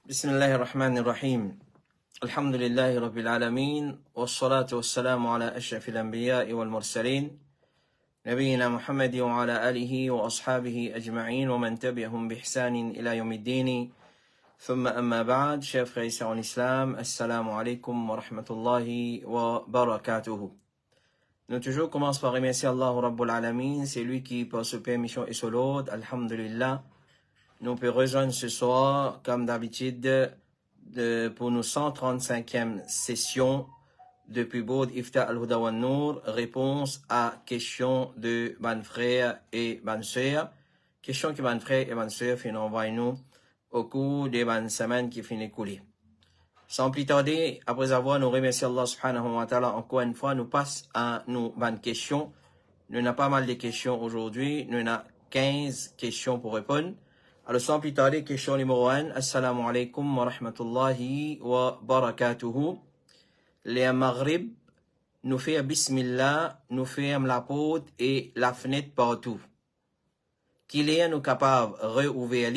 بسم الله الرحمن الرحيم الحمد لله رب العالمين والصلاة والسلام على أشرف الأنبياء والمرسلين نبينا محمد وعلى آله وأصحابه أجمعين ومن تبعهم بإحسان إلى يوم الدين ثم أما بعد chers frères et sœurs en islam assalamu alaikum wa rahmatullahi wa barakatuhu. Nous toujours commençons par remercier Allah Rabbul Alamin, c'est lui qui par ce permission et sur l'autre, alhamdulillah. Nous pouvons rejoindre ce soir, comme d'habitude, pour nos 135e session depuis Boud Ifta al-Huda wa Nour, réponse à questions de ban frères et ban sœurs. Questions que ban frères et ban sœurs finissent envoyer nous au cours des ban semaines qui finissent couler. Sans plus tarder, après avoir nous remercié Allah subhanahu wa ta'ala encore une fois, nous passons à nos ban questions. Nous avons pas mal de questions aujourd'hui. Nous avons 15 questions pour répondre. Alors, sans plus tarder, question numéro 1. Assalamu alaikum wa rahmatullahi wa barakatuhu. Les Maghrib, nous faisons Bismillah, nous faisons la porte et la fenêtre partout. Qu'il est nous capable de rouvrir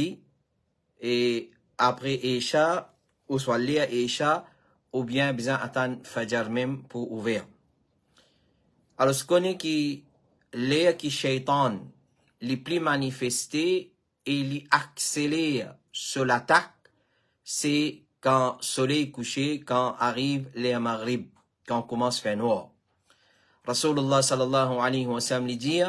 et après Isha, ou soit lire Isha, ou bien besoin attendre Fajr même pour ouvrir. Alors, ce qu'on est qui, l'air qui shaitan, les plus manifestés, et il accélère sur l'attaque, c'est quand le soleil est couché, quand arrive les Maghrib, quand commence à faire noir. Rasulullah sallallahu alayhi wa sallam dit,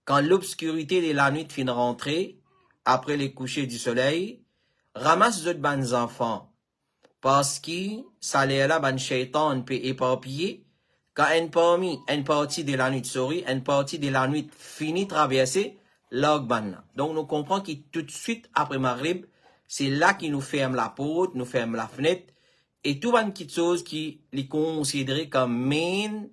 quand l'obscurité de la nuit finit rentrer, après le coucher du soleil, ramasse d'autres bons enfants, parce que ça les là, ban shaitan peut éparpiller, quand une partie de la nuit sourit, une partie de la nuit finit traverser, donc nous comprenons que tout de suite après Maghrib, c'est là qu'il nous ferme la porte, nous ferme la fenêtre, et tout une petite chose qui est considérée comme main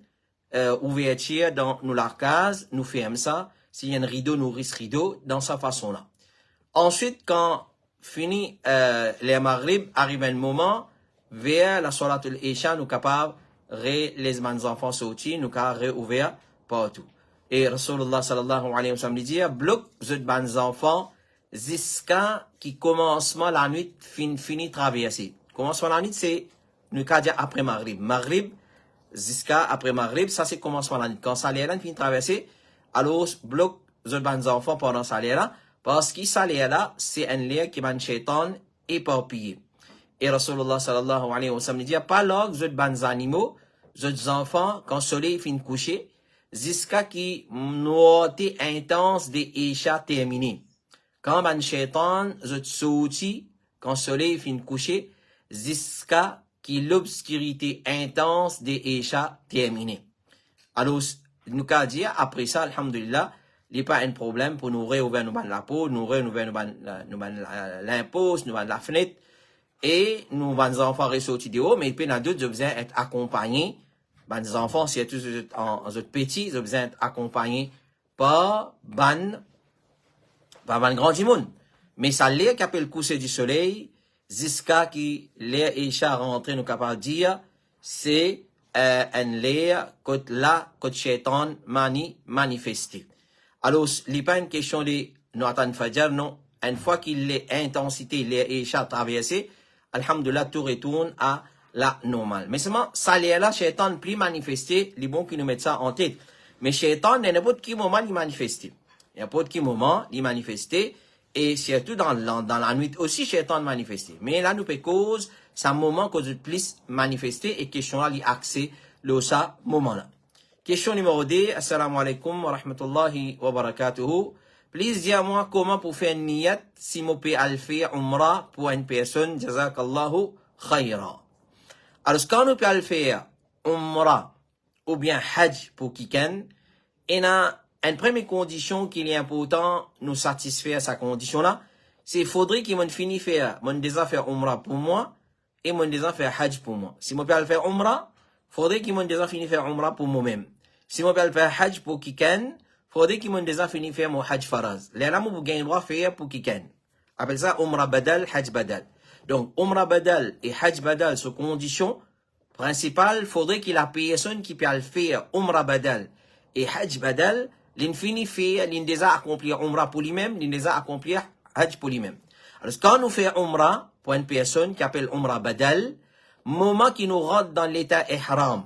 ouverture dans nos cases, nous ferme ça. S'il y a un rideau, nous risque rideau, dans sa façon-là. Ensuite, quand fini les Maghrib, arrive un moment, vers la Salat al-Isha, nous capables les enfants sortis, nous capables réouvrir partout. Et Rasulullah sallallahu alayhi wa sallam dit, bloque les bons enfants jusqu'à qui commencement la nuit finit traverser. Commencement la nuit, c'est, nous qu'à dire après Maghrib. Maghrib, jusqu'à après Maghrib, ça c'est commencement la nuit. Quand ça l'air là finit traverser, alors bloque les bons enfants pendant ça l'air là, parce que ça l'air là, c'est un l'air qui va shaitan éparpillé. Et Rasulullah sallallahu alayhi wa sallam dit, pas là, les bons animaux, les enfants, quand le soleil finit coucher, jusqu'à qui noté intense des Isha terminé. Quand ban shaitan je sorti, quand le soleil finit coucher, jusqu'à qui l'obscurité intense des Isha terminé. Alors, nous qu'à dire, après ça, alhamdulillah, il n'y a pas un problème pour nous réouvrir nous ban la peau, nous réouvrir nous ban l'impose, nous ban la fenêtre, et nous ban les enfants ressortis de haut, mais il peut y avoir d'autres besoin être accompagnés. Ben, les enfants, si tous en petits, ils ont besoin d'être accompagnés par ban grand monde. Mais ça l'air qui appelle le coucher du soleil, jusqu'à qui l'air Isha rentré, nous capable de dire, c'est un l'air côté là, côté shaitan manifesté. Alors, il n'est pas une question de nous attendre Fajr, non. Une fois qu'il est intensité, l'air Isha traversé, alhamdulillah, tout retourne à la normale. Mais seulement, ça l'est là, shaitan plus manifesté, les bons qui nous mettent ça en tête. Mais shaitan, il n'y a pas de qui moment il manifesté. Il n'y a pas de qui moment il manifesté. Et surtout dans la nuit aussi, shaitan manifesté. Mais là, nous peut cause, c'est un moment que nous plus manifesté et question là, l'accès, le ça, moment là. Question numéro 2, assalamu alaikum wa rahmatullahi wa barakatuhu. Please, dis-moi comment pour faire une niyat, si vous pouvez aller faire umrah pour une personne, jazakallahu khayra. Alors, quand nous pouvons faire Umrah ou bien Hajj pour quelqu'un, il y a une première condition qui est importante, nous satisfaire sa condition-là, c'est qu'il faudrait qu'il m'en finisse faire, mon déjà faire Umrah pour moi, et mon déjà faire Hajj pour moi. Si moi peux faire Umrah, faudrait qu'il m'en déjà finisse faire Umrah pour moi-même. Si moi peux faire Hajj pour quelqu'un, faudrait qu'il m'en déjà finisse faire mon Hajj faraz. Là, moi, vous gagnez le droit de faire pour quelqu'un. Appelle ça Umrah badal, Hajj badal. Donc, Umrah badal et Hajj badal, sous condition principale, faudrait qu'il y ait la personne qui peut faire Umrah badal et Hajj badal, l'infini fait, l'indésa accomplir Umrah pour lui-même, l'indésa accomplir Hajj pour lui-même. Alors, quand nous faisons Umrah, pour une personne qui appelle Umrah Badal, moment qui nous rentre dans l'état ihram.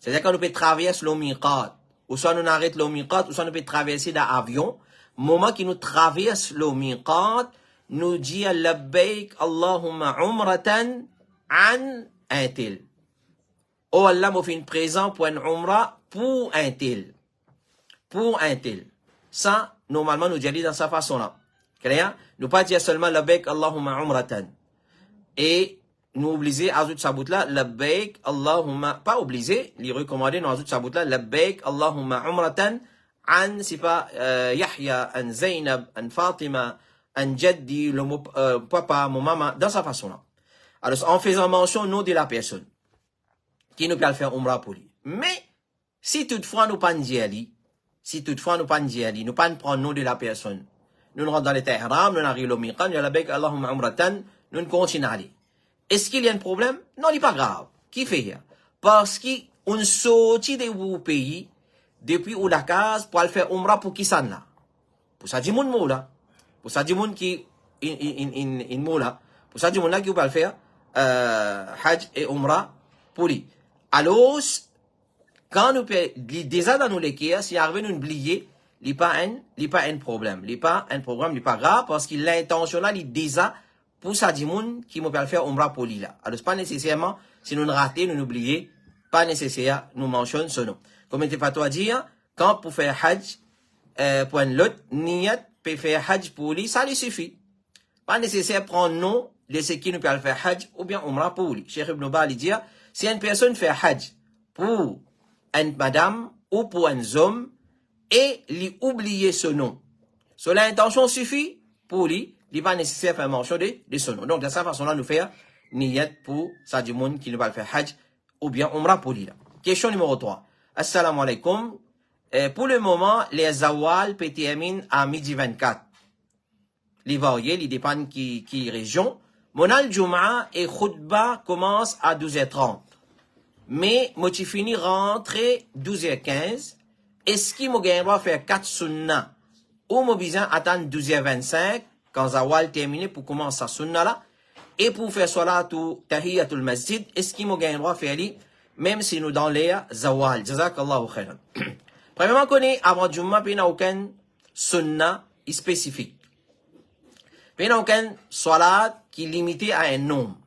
C'est-à-dire qu'on peut traverser le miqat, ou soit nous arrête le miqat, ou soit nous peut traverser l'avion. Moment qui nous traverse le miqat, nous dit labbaik Allahumma umratan an un tel. Oh Allah m'a fait une présent pour une umrah pour un tel. Pour un tel. Ça, normalement, nous disons dans sa façon-là. Clair? Nous pas dire seulement labbaik Allahumma umratan. Et nous obliger à ajouter sa bout là, labbaik Allahumma, pas obligé, les recommander, nous ajouter sa bout là, labbaik Allahumma umratan an, c'est pas Yahya, an Zainab, an Fatima, an Jaddi, le mot papa, mon maman, dans sa façon-là. Alors, en faisant mention au nom de la personne qui nous peut faire umrah pour lui. Mais, si toutefois nous pas dit si toutefois nous pas dit nous pas prendre le nom de la personne, nous rentrons dans l'état ihram, nous arrivons au miqat, nous labbaik Allahumma umratan, nous continuons à aller. Est-ce qu'il y a un problème? Non, il n'est pas grave. Qui fait ça? Parce qu'on sortit de vos pays depuis où la case pour aller faire umrah pour qui ça là? Pour ça, du monde là. Pour ça, du monde qui in moula. Pour ça, du monde là qui va faire hajj et umrah pour lui. Alors, quand nous déjà dans nos lectures, si arrive nous oublier, il n'y a pas un problème. Il n'y a pas un problème, il n'est pas grave parce qu'il l'intention là, il déjà pour ça du monde qui me peut faire umrah pour lui là. Alors, c'est pas nécessairement, si nous ratons, nous n'oublions, pas nécessaire, nous mentionnons ce nom. Comme il pas toi dire, quand pour faire hajj, pour un lot, niyat, peut faire hajj pour lui, ça lui suffit. Pas nécessaire prendre nom de ce qui nous peut faire hajj ou bien umrah pour lui. Cheikh Ibn Baz dit, si une personne fait hajj pour une madame ou pour un homme et lui oublier ce nom, cela intention suffit pour lui, il n'est pas nécessaire de faire mention de ce nom. Donc, de cette façon-là, nous faire niyat pour ça du monde qui ne va faire hajj ou bien umrah pour lui. Là. Question numéro 3. Assalamu alaikum. Pour le moment, les zawal peut terminer à midi 24. Les variés, les dépend qui région. Monal Jum'a et Khutba commence à 12h30. Mais, moi, tu finis rentrer 12h15. Est-ce qu'il m'a gagné à faire 4 sunnah? Ou m'a besoin attendre 12h25 quand zawal terminé pour commencer sa sunnah là? Et pour faire salatu tahiyatul masjid, est-ce qu'il m'a gagné à faire lui? Même si nous dans l'air zawal. Jazakallahu khairan. Premièrement, qu'on est avant Jum'a, il n'y a aucun sunnah spécifique. Il n'y a aucun salat qui est limité à un nombre.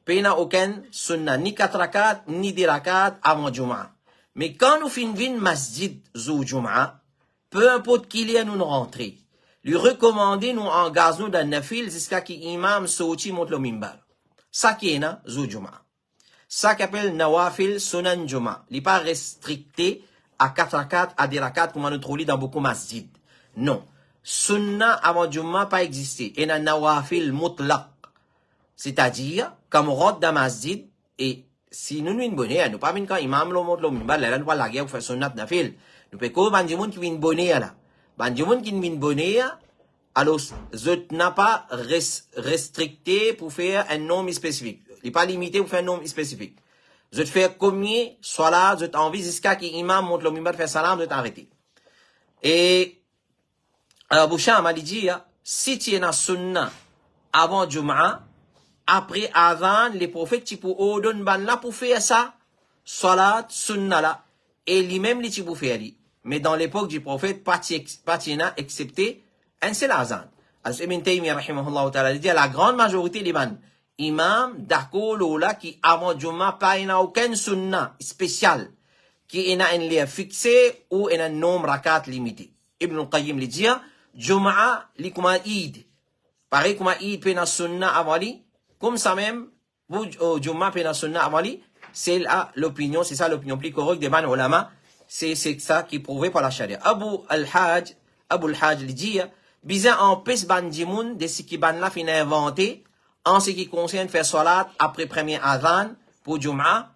Il n'y a aucun sunnah, ni 4 rakat, ni 10 rakat avant Jum'a. Mais quand nous finissons masjid zou Jum'a, peu importe qui y a nous rentrer, lui recommander nous engager nous dans nafil jusqu'à qui imam sorti monte le mimbar. Ça qui est na zou Jum'a. Ça qu'appelle nawafil sunan Jum'a. Il n'est pas restricté à 4 rakat, à 10 rakat, comme on nous trouve dans beaucoup masjid. Non. Sunnah avant Jum'a pas existé. Et na nawafil mutlaq. C'est-à-dire, quand on rentre dans masjid, et si nous nous bonne, nous pas quand imam le monte le mimbar, là, nous pas la guerre pour faire sunnat nafil. Nous peut que bandimoun qui vient bonne là. Bandimoun qui vient bonne, alors, je n'ai pas restricté pour faire un nom spécifique. Il n'est pas limité pour faire un nom spécifique. Je te fais combien, soit là, je t'envie jusqu'à qu'il imam monte le mimbar faire salam, je t'arrêter. Et, Abu Sham a dit, si tu es dans sunnah avant Jum'a, après avant, les prophètes, tu peux ordonner ban là pour faire ça, salat, sunnah là, et lui-même, tu peux faire lui. Mais dans l'époque du prophète, pas n'a excepté un seul azan. Alors, Ibn Taymiyyah, rahimahullah ta'ala, dit, la grande majorité des ban, imam, d'accord, là, qui avant Jum'a, pas n'a aucun sunnah spécial, qui n'a un lien fixé ou un nombre rakat limité. Ibn Qayyim lui dit, Jum'a, li kuma Eid. Pareil, kuma Eid, pe na sunnah avant li. Comme ça même, vous, Jum'a, pe na sunnah avant li. C'est là l'opinion, c'est ça l'opinion plus correcte des ban ulama. C'est ça qui est prouvé par la charia. Abu al-Hajj lui dit, bizarre en pes ban dimoun de ce qui ban la fin inventé, en ce qui concerne faire salat après premier adhan pour Jum'a,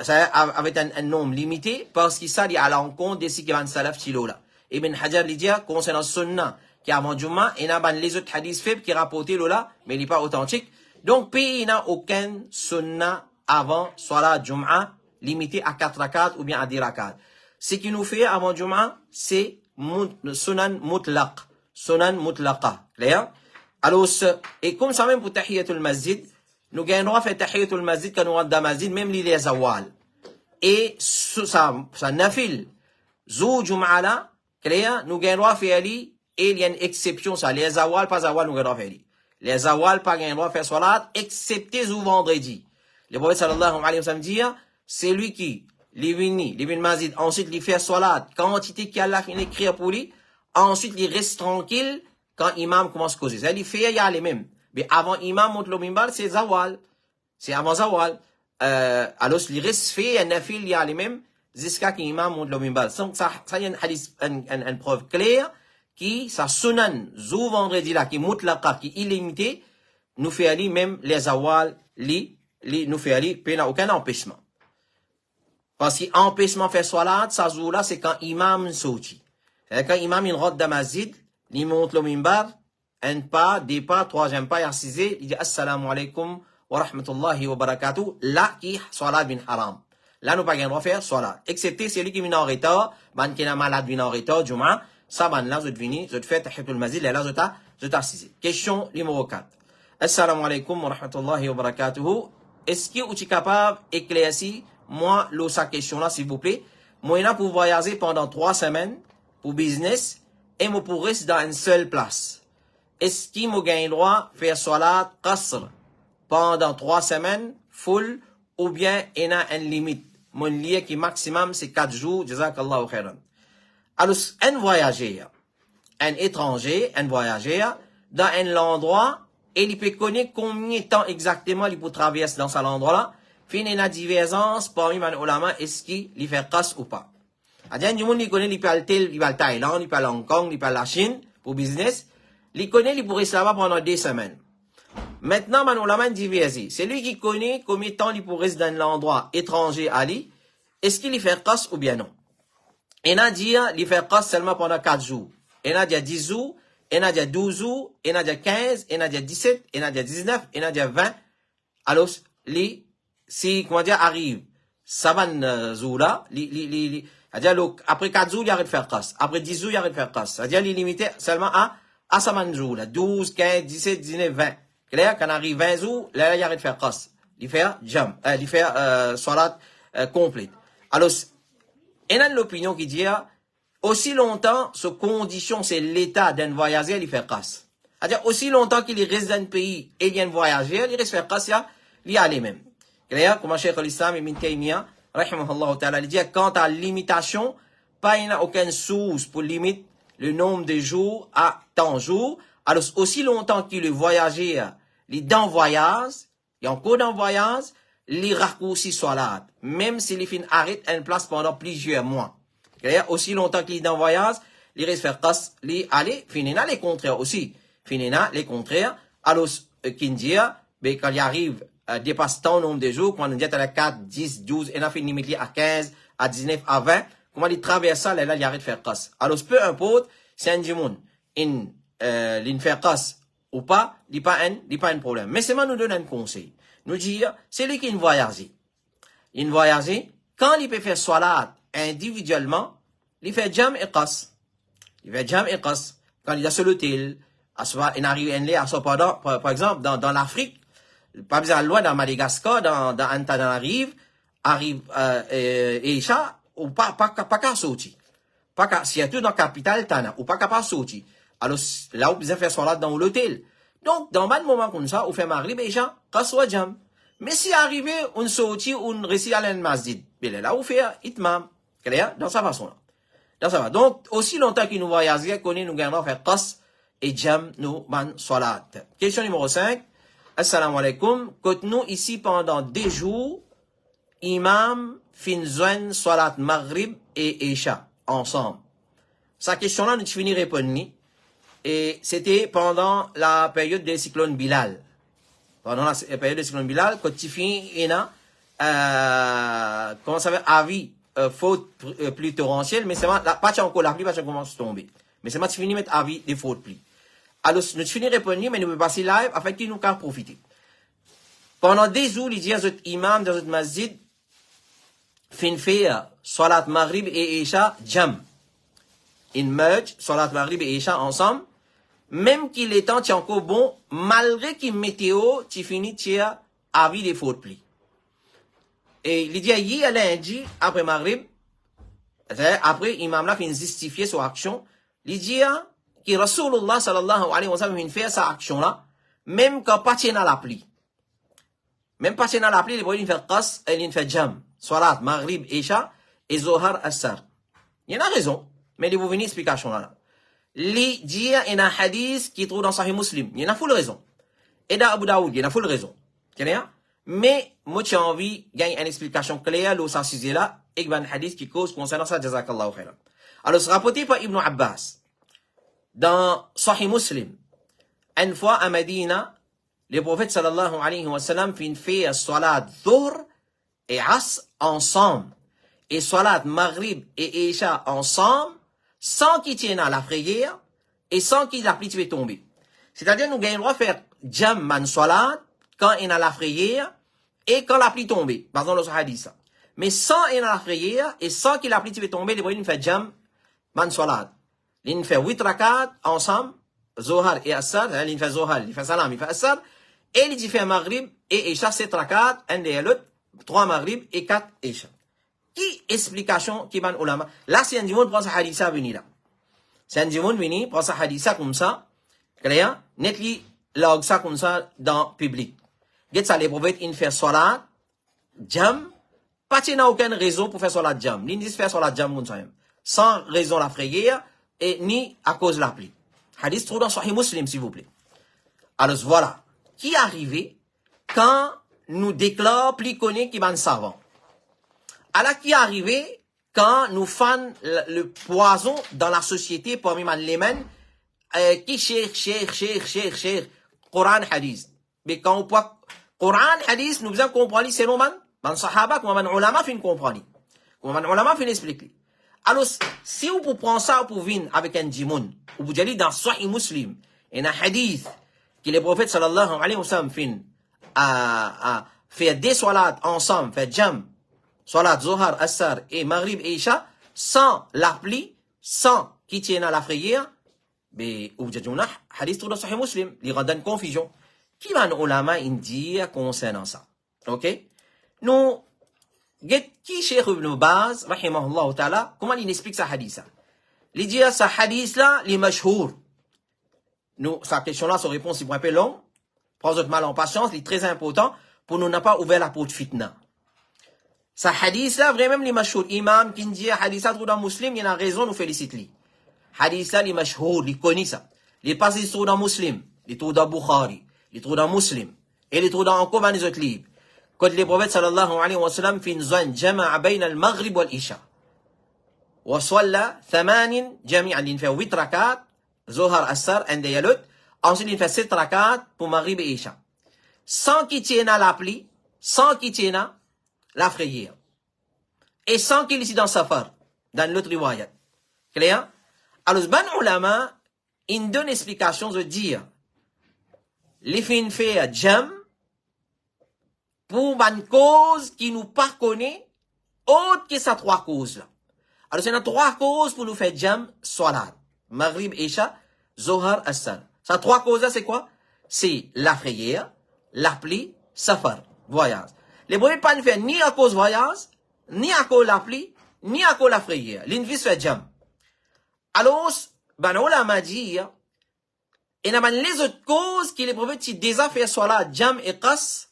ça avec un nombre limité, parce que ça dit à l'encontre de ce qui ban salaf chilo là. Ibn Hajar lui dit, concernant sunnah, qui avant Jum'a, il y a les autres hadiths faibles qui rapportent là, mais il n'est pas authentique. Donc, il n'y a aucun sunnah avant salat Jum'a, limité à 4 rakat ou bien à 10 rakat. Ce qui nous fait avant Jum'a, c'est sunan mutlaq. Sunan mutlaqa. Clair? Alors, et comme ça même pour Tahiyatul Masjid, nous gagnons à faire Tahiyatul Masjid quand nous rentrons dans le Masjid, même les zawal. Et ça nafil, zou jum'a là, clair, nous gagnons à faire et il y a une exception, ça, les zawal, pas zawal, nous gagnons à faire. Les zawal, pas gagnons à faire salat, excepté zou vendredi. Le prophète sallallahu alayhi wa sallam dit, c'est lui qui, les Masjid, ensuite, il fait salat, quantité qu'Allah finit écrire pour lui, ensuite, il reste tranquille, quand imam commence à causer. Ça, il fait, il y a les mêmes. Mais avant imam monte le mimbar, c'est zawal. C'est avant zawal. Alors, il reste fait, un nafil, il y a les mêmes, jusqu'à qu'imam monte le mimbar. Donc, ça, il y a une hadith, une preuve claire, qui, ça sunan, zou vendredi là, qui mutlaqa, qui illimité, nous fait aller même les zawal, nous fait aller, puis il n'y a aucun empêchement. Parce qu'empêchement fait salat, ça zou là, c'est quand imam sauti. Quand imam, il rentre dans masjid, il monte le mimbar, un pas, deux pas, troisième pas, il assisé, il dit assalamu alaikum wa rahmatullahi wa barakatuh, là qui salat bin haram. Là, nous pas gain droit faire salat. Excepté celui qui vient en retard, ban qui est malade vient en retard, Juma, ça ban là, vous venez, vous faites tahiyatul masjid, là, vous assisé. Question numéro 4. Assalamu alaikum wa rahmatullahi wa barakatuh. Est-ce que vous êtes capable d'éclaircir, moi, sa question là, s'il vous plaît? Moi, là, pour voyager pendant 3 semaines, pour business, et moi pour rester dans une seule place. Est-ce qu'il m'a gagné le droit de faire salat qasr pendant 3 semaines, full, ou bien il y a une limite? Mon lien qui maximum c'est 4 jours, jazakallahu khairan. Alors, un voyageur, un étranger, un voyageur, dans un endroit, et il peut connaître combien de temps exactement il peut traverser dans cet endroit-là, fin il y a divergence parmi les ulama, est-ce qu'il fait qasr ou pas? Il y a monde qui connaît, il parle Thaïlande, il parle Hong Kong, il parle la Chine, pour business. Il connaît, il pourrait rester là-bas pendant 2 semaines. Maintenant, man ulama diversi. C'est lui qui connaît combien de temps il pourrait rester dans l'endroit étranger à lui. Est-ce qu'il y fait qasr ou bien non? Il y a dit, il fait qasr seulement pendant 4 jours. Il y a dit 10 jours, il y a dit 12 jours, il y a dit 15, il y a dit 17, il y a dit 19, il y a dit 20. Alors, si, comment dire, arrive, saban zoula, c'est-à-dire, après 4 jours, il arrête de faire qasr. Après 10 jours, il arrête de faire qasr. C'est-à-dire, il est limité seulement à saban jours, là. 12, 15, 17, 19, 20. Clair? Quand on arrive 20 jours, là, il arrête de faire qasr. Il fait jam, il fait, salat, complète. Alors, il y a l'opinion qui dit, aussi longtemps, ce condition, c'est l'état d'un voyageur, il fait qasr. C'est-à-dire, aussi longtemps qu'il reste dans un pays et il y a un voyageur, il reste faire qasr, il y a les mêmes. Clair? Comme Cheikh al-Islam Ibn Taymiyyah, rahimahullah ta'ala, il dit, quant à limitation, il n'y a aucune source pour limiter le nombre de jours à tant de jours. Alors, aussi longtemps que le voyageur, il est dans voyage, il est encore dans voyage, il raccourcit salat. Même s'il fin arrête une place pendant plusieurs mois. Aussi longtemps qu'il est dans voyage, il reste faire qasr, il aller, finina les contraires aussi. Finina les contraires. Alors, qu'il dit, quand il arrive, dépasse tant nombre de jours, quand on dit à la 4, 10, 12, et on a fait une limite à 15, à 19, à 20, comment il traverse ça, là, il arrête de faire qasr. Alors, peu importe, si un djimoun, il fait qasr ou pas, il n'y a pas un problème. Mais c'est moi nous donne un conseil. Nous dire, c'est lui qui voyage. Il voyage, quand il peut faire salat individuellement, il fait jam et qasr. Il fait jam et qasr. Quand il est sur l'hôtel, il arrive à ce par exemple, dans l'Afrique, pas besoin loin dans Madagascar, dans Antananarive, arrive, Isha, ou pas qu'à sortir. Pas qu'à, surtout dans la capitale, Tana, ou pas qu'à sortir. Alors, là, où besoin faire salat dans l'hôtel. Donc, dans un moment comme ça, on fait maghrib, Isha, qasr jam. Mais si arrivé, on sortit, on réussit à l'en masjid. Mais là, on fait itmam. Clair? Dans sa façon-là. Dans sa façon. Donc, aussi longtemps qu'il nous voyage, qu'on nous gagnera faire qasr et jam, nous, man, salat. Question numéro 5. Assalamu alaikum. Quand nous, ici, pendant 2 jours, imam, finzouen, salat, maghrib et isha, ensemble. Sa question-là, nous finis répondre. Et c'était pendant la période des cyclones Bilal. Pendant la période des cyclones Bilal, quand tu finis, il y a, comment ça va, avis, faute pluie torrentielle, mais c'est pas encore la pluie, pas commence à tomber. Mais c'est moi, tu finis mettre avis des fautes pluie. Alors, nous finis répondre, mais nous pouvons passer live afin qu'il nous puisse profiter. Pendant 2 jours, il dit à notre imam, dans notre masjid, fin faire salat maghrib et isha jam. In merge, salat maghrib et isha ensemble. même qu'il est temps, tu encore bon, malgré qu'il météo, tu finis, tu as avis des fautes plis. Et il dit, hier, lundi, après Maghrib, après, imam là, fin justifier son action, il dit, que Rasulullah sallallahu alayhi wa sallam, fin faire sa action là, même quand pas tient à l'appli. Même pas tient à l'appli, il peut faire qas, il fait jam, salat, Maghrib, Isha, et Zohar, Assar. Il y en a raison, mais il vous venir explication là. Il dit, il y a un hadith qui trouve dans Sahih Muslim, il y en a full raison. Et dans Abu Daoud, il y en a full raison. Mais, moi, j'ai envie de gagner une explication claire, là, ça sujet là, et un hadith qui cause concernant ça, jazakallahu khairan. Alors, c'est rapporté par Ibn Abbas, dans Sahih Muslim, une fois à Medina, le prophète sallallahu alayhi wa sallam fait salat dhuhr et as ensemble, et salat maghrib et isha ensemble, sans qu'il tienne à la prière, et sans qu'il la pluie tomber. C'est-à-dire, nous gagnons le droit de faire jam man salat, quand il y a la prière, et quand la pluie tombe, par exemple, le hadith ça. Mais sans il y a la prière, et sans qu'il la pluie tomber, les il fait jam man salat. Il fait 8 rakat ensemble, Zohar et Assar, il fait Zohar, il fait Salam, il fait Assar, et il fait Maghrib et Isha 7 rakat, un des l'autre, 3 Maghrib et 4 Isha. Qui explication qui ban ulama? Là, c'est un dimanche prend sa haditha venir là. C'est un dimanche venir prend sa haditha comme ça, clair, netli log ça comme ça dans public. Get ça les prophètes in faire salat, jam, pas n'a aucune raison pour faire salat jam. Ni dit faire salat jam sans raison la prière et ni à cause de la pluie. Hadith trouve dans Sahih Muslim s'il vous plaît. Alors voilà, qui est arrivé quand nous déclarons plus connu qui ban savant. Alors qui est arrivé quand nous faisons le poison dans la société parmi les men qui cherche Coran hadith. Mais quand on peut Coran hadith nous besoin comprendre c'est non man sahaba comme man ulama fin comprendre. Comme man ulama fin expliquer. Alors si vous prenez ça pour venir avec un djimoun ou vous allez dans Sahih Muslim et un hadith que le prophète sallallahu alayhi wa sallam fin à faire des salats ensemble, faire jam, salat Zohar, Assar et Maghrib et Isha sans la pluie, sans qui tienne à la prière, mais ou vous avez hadith dans Sahih Muslim, il rend une confusion. Qui va nous ulama dire concernant ça? Ok? Nous, qui Cheikh Ibn Baz, rahimahullah ta'ala, comment il explique ce hadith là? Il dit, ce hadith là, il est mashhour. Nous, sa question là, sa réponse, est un peu long. Prenez votre mal en patience, il est très important pour nous n'a pas ouvert la porte fitna. Ce hadith là, vraiment, il est mashhour. Imam, qui dit, hadith là, dans Muslim, il y a raison, nous félicite lui. Hadith là, il est mashhour, il connaît ça. Il est passé sur dans Muslim, il est tout dans Bukhari. Il trouve dans Muslim. Et il trouve dans encore dans les autres livres. Quand le prophète sallallahu alayhi wa sallam fin zan jama'a bayna al-maghrib wal-isha. Wa salla 8 jami'an. Il fait 8 rakat, Zohar Assar, un des l'autre. Ensuite, il fait 7 rakat pour Maghrib et Isha. Sans qu'il tienne à la pluie, sans qu'il tienne à la prière. Et sans qu'il ici dans Safar, dans l'autre riwayat. Clair? Alors, ban ulama, il donne explication de dire les fins fait jam pour une cause qui nous pas connaît autre que ces 3 causes là. Alors c'est 3 causes pour nous faire jam salat, Maghrib, Isha, Zohar, Assar. Ces 3 causes là c'est quoi? C'est la prière, la pluie, safar, voyage. Les boys pas faire ni à cause voyage, ni à cause la pluie, ni à cause la prière. L'invis fait jam. Alors, ben on m'a dit et n'a pas les autres causes qui les prophètes si déjà fait salat, jam et qas,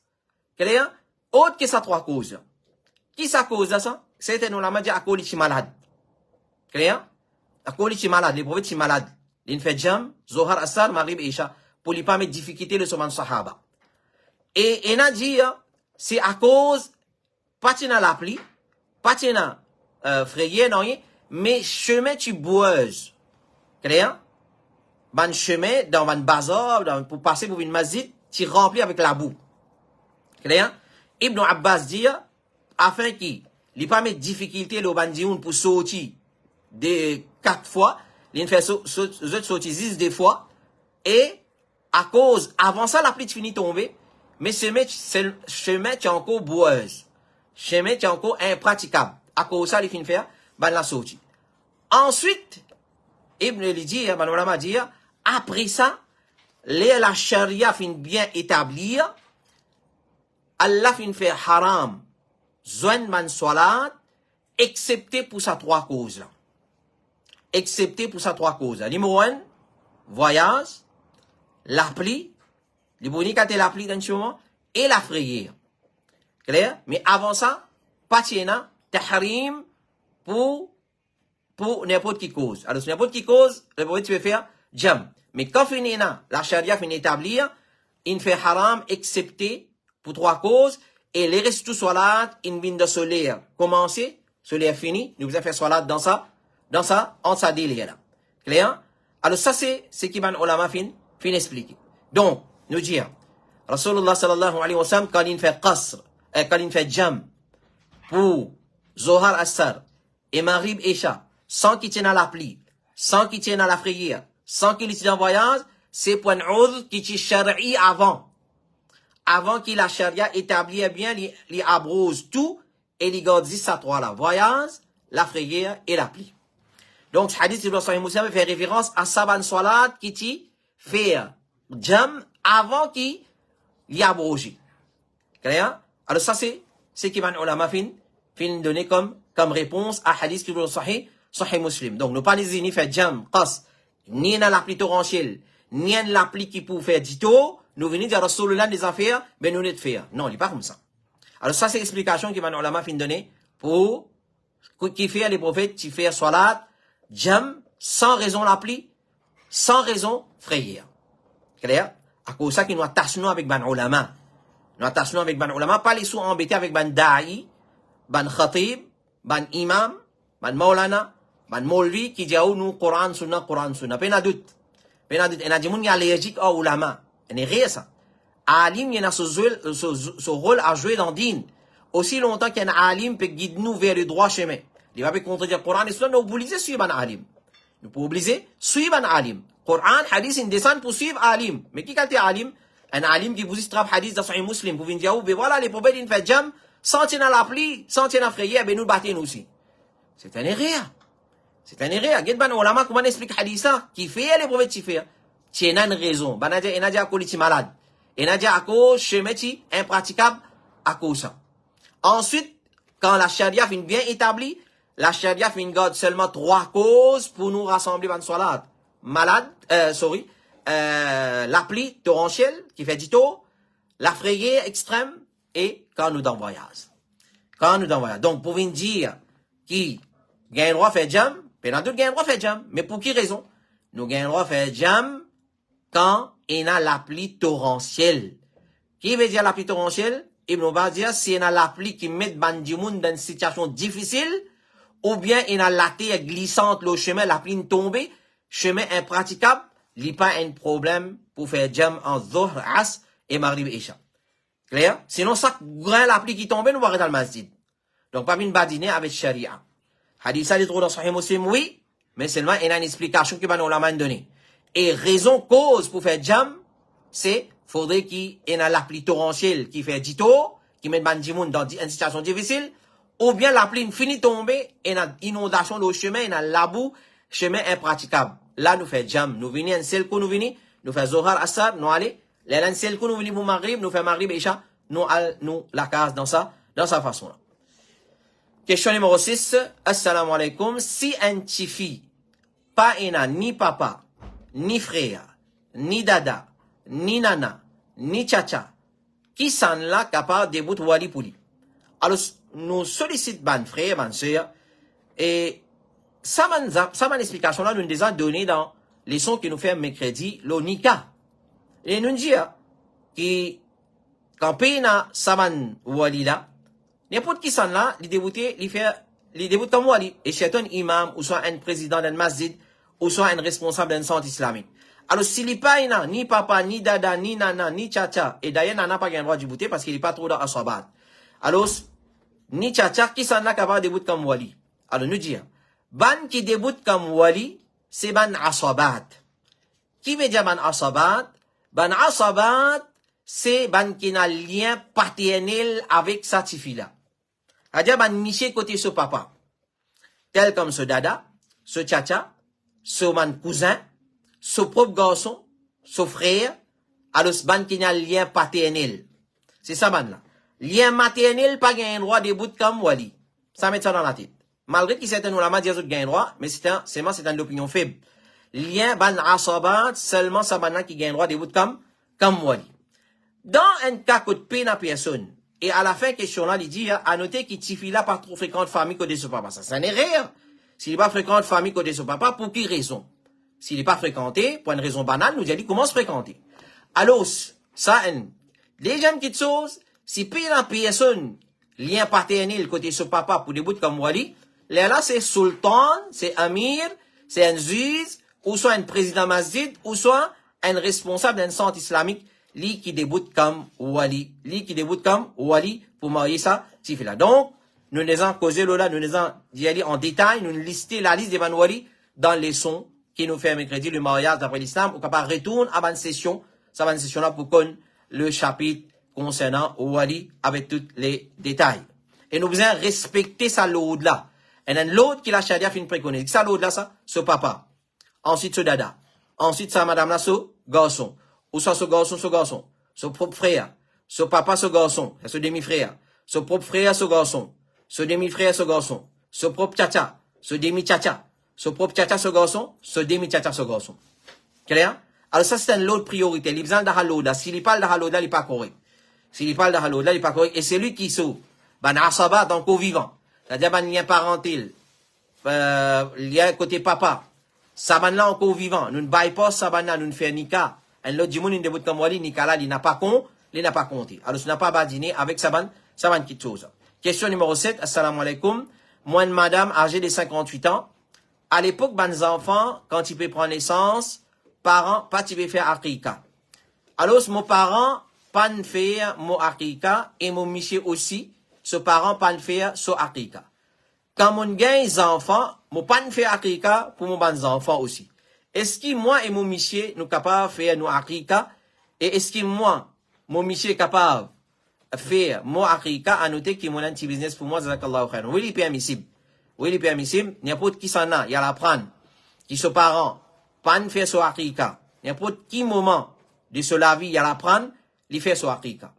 clair, autre que ces 3 causes. Qui ça cause de ça? C'est nous la m'a dit à cause de malade. Clair? À cause de malade, les prophètes si malades. Ils fait jam, Zohar, Assar, Maghrib, Isha, pour lui pas mettre difficulté le soman sahaba. Et il a dit, c'est à cause, pas t'ina la pluie, pas t'ina, frayé, non, mais chemin tu boise. Clair? Ban chemin, dans un bazar, pour passer pour une masjid, tu remplis avec la boue. Clair? Ibn Abbas dit, afin qu'il n'ait pas mis de difficulté le bandioun pour sortir de 4 fois, il fait sortir 10 fois, et à cause, avant ça, la pluie finit tomber, mais chemin, tu es encore boueuse. Chemin, tu es encore impraticable. À cause de ça, il finit faire, ban la sortie. Ensuite, Ibn Lidi, Manuel dit, après ça, la charia fin bien établir, Allah fin fait haram, zone man salat, excepté pour sa trois causes là. Excepté pour sa trois causes. Numéro 1, voyage, l'appli, les boniques à l'appli dans ce moment, et la frayère. Clair? Mais avant ça, pas tiena, tahrim pour n'importe qui cause. Alors, n'importe qui cause, le prophète tu veux faire jam. Mais quand finina, la charia finit établir, il fait haram excepté pour trois causes, et les restes tout salat, il vient de solaire. Commencer, solaire fini, nous allons faire salat dans ça, en sa délire là. Clair? Alors, ça c'est ce qui van ulama fin expliquer. Donc, nous dire, Rasulullah sallallahu alayhi wa sallam, quand il fait qasr, quand il fait jam, pour Zohar Assar, et Maghrib Isha, sans qu'il tienne à l'appli, sans qu'il tienne à la frayère, sans qu'il tienne en voyage, c'est pour un ordre qui est chari avant. Avant qu'il la charia établit bien, il abrose tout, et il garde ça trois là. Voyage, la frayère et l'appli. Donc, ce hadith de Sahih Muslim fait référence à Saban Salat qui t'y fait jam avant qu'il y abroge. Clair? Alors, ça, c'est ce qui va ulama fin donner comme réponse à hadith qui est Sahih Muslim. Donc, nous pas ni faire jam, qas, ni dans l'appli torrentiel, ni dans l'appli qui peut faire dito, nous venons dire Rasulullah des affaires, ben nous n'est faire. Non, il n'est pas comme ça. Alors, ça, c'est l'explication qui va ulama fin donner pour qui fait les prophètes, qui fait salat, jam, sans raison l'appli, sans raison frayère. Clair? À cause de ça, qu'il nous attachons avec ban ulama. Nous attachons avec ban ulama, pas les sous embêtés avec ban da'i, ban khatib, ban imam, ban maulana, ban molvi, qui dit, oh, nous, Coran, sunna. Pena doute. Et n'a dit, moun y allergique au ulama. Et n'est rien ça. Alim, y en a ce rôle à jouer dans din. Aussi longtemps qu'un alim peut guider nous vers le droit chemin. Il va pas contredire Coran et sunna, nous obligés suivre un alim. Nous pouvons obliger suivre un alim. Coran, hadith, une descente pour suivre alim. Mais qui quand alim? Un alim qui vous dit hadith dans Sahih Muslim. Vous venez dire, oh, ben voilà, les prophètes, ils font jam, sans tenir l'appli, sans tenir frayère, ben nous battons nous aussi. C'est un erreur. C'est un erreur. Get ban ulama, comment on explique hadith ça? Qui fait les prophètes qui fait? Tu as une raison. Ben, il a dit à cause de malade. Il a dit à cause, chemin, impraticable, à cause ça. Ensuite, quand la charia finit bien établie, la charia finit garde seulement trois causes pour nous rassembler dans salat. Malade, l'appli torrentielle qui fait dito, la frayère extrême et quand nous dans voyage. Donc, pour venir dire qui gagne le droit faire jam, puis dans d'autres gagne le droit faire jam. Mais pour qui raison? Nous gagnons le droit faire jam quand il a l'appli torrentielle. Qui veut dire l'appli torrentielle? Ibn Abbas dit, si il a l'appli qui met bandimoun dans une situation difficile, ou bien il a la terre glissante, le chemin, l'appli tombée, chemin impraticable, il n'y a pas un problème pour faire jam en Dhuhr, As et Maghrib Isha. Clair? Sinon, ça, grand l'appli qui tombe, nous va arrêter le masjid. Donc, pas une badiner avec Sharia. Hadith ça, les trop dans Sahih Muslim, oui, mais seulement, il y a une explication qui va nous la donner. Et raison, cause pour faire jam, c'est, faudrait qu'il y ait l'appli torrentielle qui fait dito, qui met bandimoun dans une situation difficile, ou bien l'appli finit tomber, et une inondation de chemin, et une labou, chemin impraticable. Là, nous fait jam, nous venons un seul coup, nous fait Zohar, Assar, nous allons, là, un seul coup, nous venons pour Maghrib, nous fait Maghrib, Isha, nous la case dans sa façon là. Question numéro 6, assalamu alaikum, si un tifi, pas ni papa, ni frère, ni dada, ni nana, ni tchacha, qui s'en là capable de bout wali pour lui. Alors, nous sollicitons ban frère, ban sœur, et ça m'a explication là, nous nous avons donné dans les sons qui nous fait mercredi, le nika. Et nous disons, que, quand pena saman wali là, n'importe qui s'en là, il débute comme wali, et c'est un imam, ou soit un président d'un masjid, ou soit un responsable d'un centre islamique. Alors, s'il n'est pas ni papa, ni dada, ni nana, ni tchacha, et d'ailleurs, nana pas le droit de bouter parce qu'il n'est pas trop dans asabat. Alors, ni tchacha, qui s'en a capable de débuter comme wali? Alors, nous dire, ban qui débute comme wali, c'est ban asabat. Qui veut dire ban asabat? Ban asabat, c'est ban qui n'a lien paternel avec sa tifila. C'est-à-dire, ban miché côté ce papa. Tel comme ce dada, ce tchacha, ce man cousin, son propre garçon, son frère, alors ban qui a lien paternel. C'est ça ban là. Lien maternel pas gain droit de bout comme wali. Ça met ça dans la tête. Malgré que certains ulama disent qu'ils gagnent droit, mais c'est une opinion faible. Lien ban asabat seulement ça ban qui gagne droit de bout comme wali. Dans un cas que peine à personne, et à la fin, question là, il dit, à noter qu'il tifi là pas trop fréquente famille côté son papa. Ça n'est rien. S'il n'est pas fréquente famille côté son papa, pour quelle raison? S'il n'est pas fréquenté, pour une raison banale, nous dit comment se fréquenter. Alors, ça, les gens qui chose, si peine à personne, lien paternel côté son papa pour des bouts comme wali, là, c'est sultan, c'est amir, c'est un juge, ou soit un président masjid, ou soit un responsable d'un centre islamique, li qui débute comme wali, pour marier ça, si fait là. Donc, nous les avons causé là, nous les avons dit aller en détail, nous listé la liste des ban wali dans les sons qui nous fait mercredi le mariage d'après l'islam, ou capable retourne à bonne session, ça bonne session là pour qu'on le chapitre concernant wali avec tous les détails. Et nous devons respecter ça l'autre là. Et then l'autre qui la charia fait une préconiser. Ça l'autre là, ça, ce papa. Ensuite, ce dada. Ensuite, ça madame là, ce garçon. Ou soit ce garçon, ce propre frère, ce papa, ce garçon, ce demi-frère, ce propre frère, ce garçon, ce demi-frère, ce garçon, ce propre tcha, ce demi-tcha, ce propre tcha, ce garçon, ce demi-tcha, ce garçon. Clair? Alors ça, c'est une autre priorité. Il besoin d'haloda. S'il parle d'haloda, il n'est pas correct. S'il parle d'haloda, il n'est pas correct. Et c'est lui qui sauve. Ben, asaba, donc co-vivant. C'est-à-dire, ben, lien parental, lien côté papa. Ça, ben, là, en co-vivant. Nous ne bypass, ça, ben, là, nous ne fait nika. Un lot du monde, il débute comme wali, Nicolas, il n'a pas compté. Alors, ce n'a pas badiné avec saban qui chose. Question numéro 7, assalamu alaikum. Moi, une madame âgée de 58 ans. À l'époque, les enfants, quand ils peuvent prendre naissance, parents, pas ils peuvent faire akika. Alors, mon parent, pas ne faire mon akika, et mon monsieur aussi, ce parent, pas ne faire son akika. Quand mon gagne les enfants, mon pas ne faire akika pour mon ban enfants aussi. Est-ce que moi et mon monsieur, nous capables de faire nos akika? Et est-ce que moi, mon monsieur est capable de faire mon akika? À noter que mon anti business pour moi, zakallahu khairan. Oui, il est permissible. Oui, il est permissible. N'importe qui s'en a, il y a la prendre. Qui se parent, pas de faire son akika. N'importe qui moment de se laver, il y a la prendre, il fait son akika.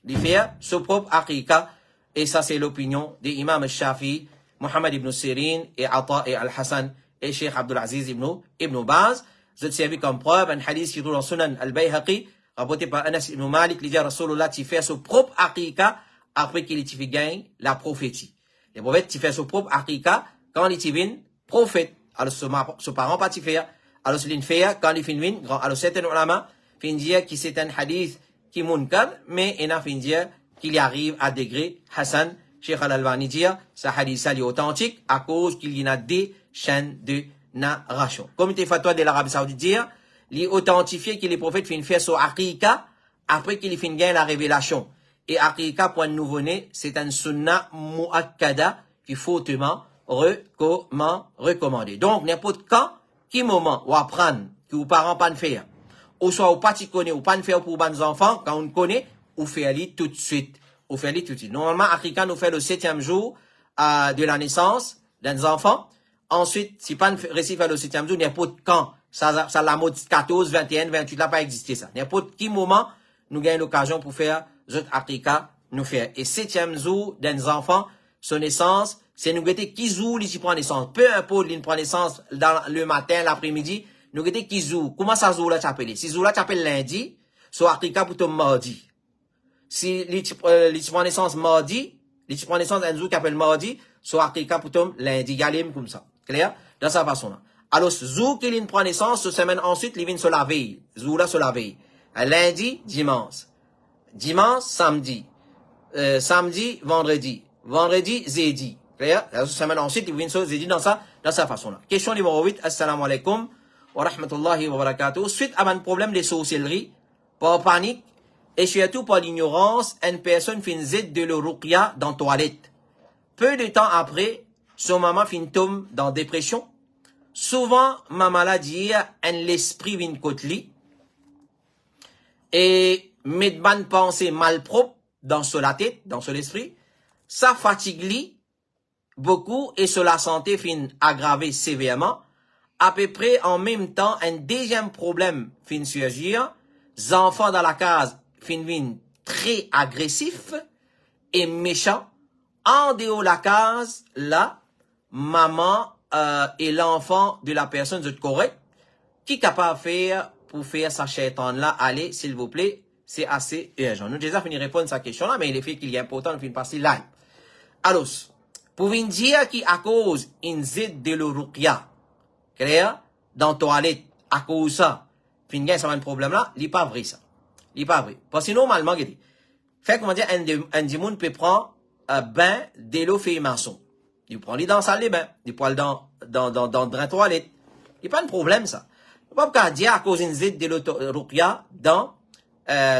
Il fait son propre akika. Et ça, c'est l'opinion des imams Shafi, Muhammad ibn Sirin et Ata et Al-Hassan. Et Cheikh Abdul Aziz ibn Baz, je te servis comme preuve un hadith qui trouve dans Sunan al-Bayhaqi, rapporté par Anas ibn Malik, il dit à Rasulullah, tu fais son propre akika, après qu'il ait gagné la prophétie. Les prophètes, tu fais son propre akika, quand il vient prophète. Alors, ce parent pas tu faire. Alors, c'est une fait, quand il vient, alors, certains ulama, fin dire que c'est un hadith qui munkar, mais il a fin dire qu'il arrive à degré Hassan, Cheikh Al-Albani dit, ce hadith est authentique, à cause qu'il y a des chaîne de narration. Comité fatwa de l'Arabie Saoudite dit, il authentifié que les prophètes finissent faire son akika après qu'il finissent gagner la révélation. Et akika pour un nouveau-né, c'est un sunnah muakkada qui est fortement recommandé. Donc, n'importe quand, qui moment, ou apprendre, que vos parents pas de faire, ou soit ou pas t'y connaît, ou pas de faire pour vos enfants, quand on connaît, ou fait aller tout de suite. Ou fait aller tout de suite. Normalement, akika nous fait le 7e jour, de la naissance d'un enfant. Ensuite, si pas récit faire le 7e jour, n'importe quand, ça la mode 14, 21, 28, là, pas existé ça. N'importe qui moment, nous gagnons l'occasion pour faire, notre Afrika, nous faire. Et 7e jour d'un enfant, son naissance, c'est nous guetter qui jour, il prend naissance. Peu importe, il prend naissance dans le matin, l'après-midi, nous guetter qui jour. Comment ça jour là t'appelle? Si jour là t'appelle lundi, so Afrika pour ton mardi. Si, il prend naissance mardi, il prend naissance un jour qui appelle mardi, so Afrika pour ton lundi, galim comme ça. Clair? Dans sa façon-là. Alors, jour qu'il prend naissance, ce semaine ensuite, il vient se laver. Jour là, se laver. Lundi, dimanche. Dimanche, samedi. Samedi, vendredi. Vendredi, jeudi. Clair? Ce semaine ensuite, il vient se jeudi dans sa façon-là. Question numéro 8. Assalamu alaikum wa rahmatullahi wa barakatuh. Suite à un problème de sorcellerie, par panique, et surtout par l'ignorance, une personne fait de le ruqya dans la toilette. Peu de temps après, son maman fin tombe dans dépression. Souvent, ma maladie, l'esprit vient côté et met ban pensée malpropre dans la tête, dans l'esprit. Ça fatigue beaucoup et sur la santé fin aggravé sévèrement. à peu près en même temps, un deuxième problème fin surgir. Les enfants dans la case fin très agressifs et méchants. En dehors de la case, là, maman et l'enfant de la personne de correct, qui est capable de faire pour faire sa shaitan-là, allez, s'il vous plaît, c'est assez urgent. Nous déjà fini répondre à cette question-là, mais il est fait qu'il est important de finir par passer là. Alors, pour vous dire qu'à cause une zid de l'uruqya, clair, dans la toilette, à cause de ça, fin ça va un problème là, il n'est pas vrai ça. Il n'est pas vrai. Parce que normalement, fait comment dire, un dimoun peut prendre un bain de l'eau fait maçon. Il prend les dans la salle de bain, il prend dans la toilette. Il n'y a pas de problème ça. Il ne peut pas dire à cause d'une zid de l'uruqya dans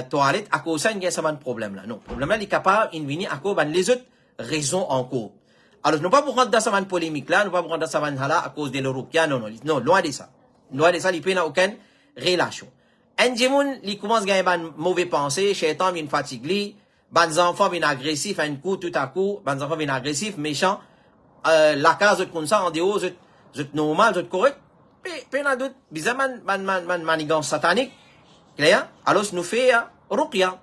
toilette, à cause de ça, il y a ça un problème là. Non, le problème là, il est capable de venir à cause de les autres raisons en cours. Alors, nous ne pouvons pas rentrer dans ça une polémique là, nous ne pouvons pas rentrer dans ça là à cause de l'Européen, non, loin de ça. Loin de ça, il n'y a aucune relation. Un djimoun, il commence à gagner une mauvaise pensée, shaitan vient fatigué, les enfants viennent agressifs, un coup, tout à coup, les enfants viennent agressifs, méchants, la case comme ça, en dehors, c'est normal, c'est correct. Puis, on a d'autres, bizarrement, manigance satanique, clair? Alors, nous faisons ruqya.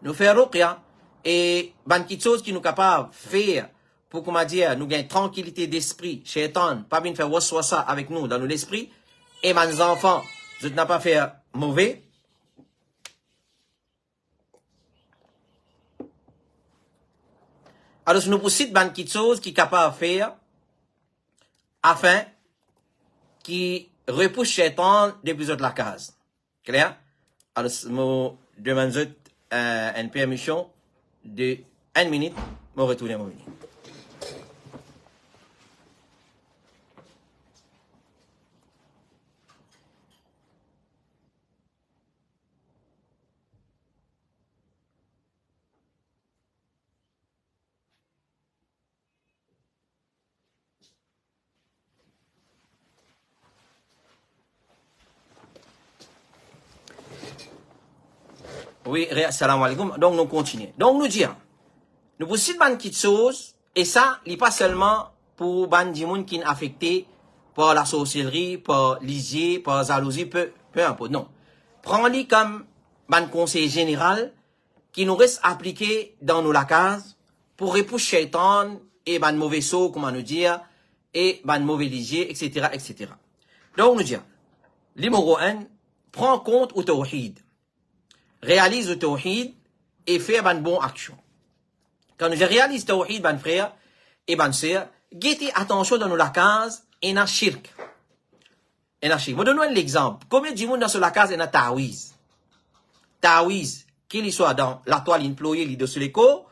Nous faisons ruqya. Et, quelque chose qui nous capable de faire, pour, comment dire, nous gagner tranquillité d'esprit, shaitan, pas bien faire waswasa avec nous dans l'esprit, et mes enfants, je n'ai pas fait mauvais. Alors, nous possédons quelque chose qui est capable de faire, afin, qui repousse shaitan depuis de la case. Clair? Alors, nous demandons une permission de 1 minute, je retourne à mon minute. Oui, salam alaikum. Donc, nous continuons. Donc, nous disons, nous possédons une petite chose, et ça, il n'est pas seulement pour les gens qui sont affectés par la sorcellerie, par l'isier, par la jalousie, peu importe. Non. Prends-les comme un conseil général qui nous reste appliqué dans nos case pour repousser shaitan et ban mauvais saut, comment nous dire, et ban mauvais lisier, etc., etc. Donc, nous disons, numéro 1, prends compte au tawhid. Réalise le tawhid et fais une bonne action. Quand je réalise le tawhid, mon frère et ma sœur, guettez attention dans nos case et dans shirk. Et dans shirk. Je donne un exemple. Combien de gens dans ce case et dans ta'wiz? Ta'wiz, qu'il soit dans la toile employée, li dessus les corps,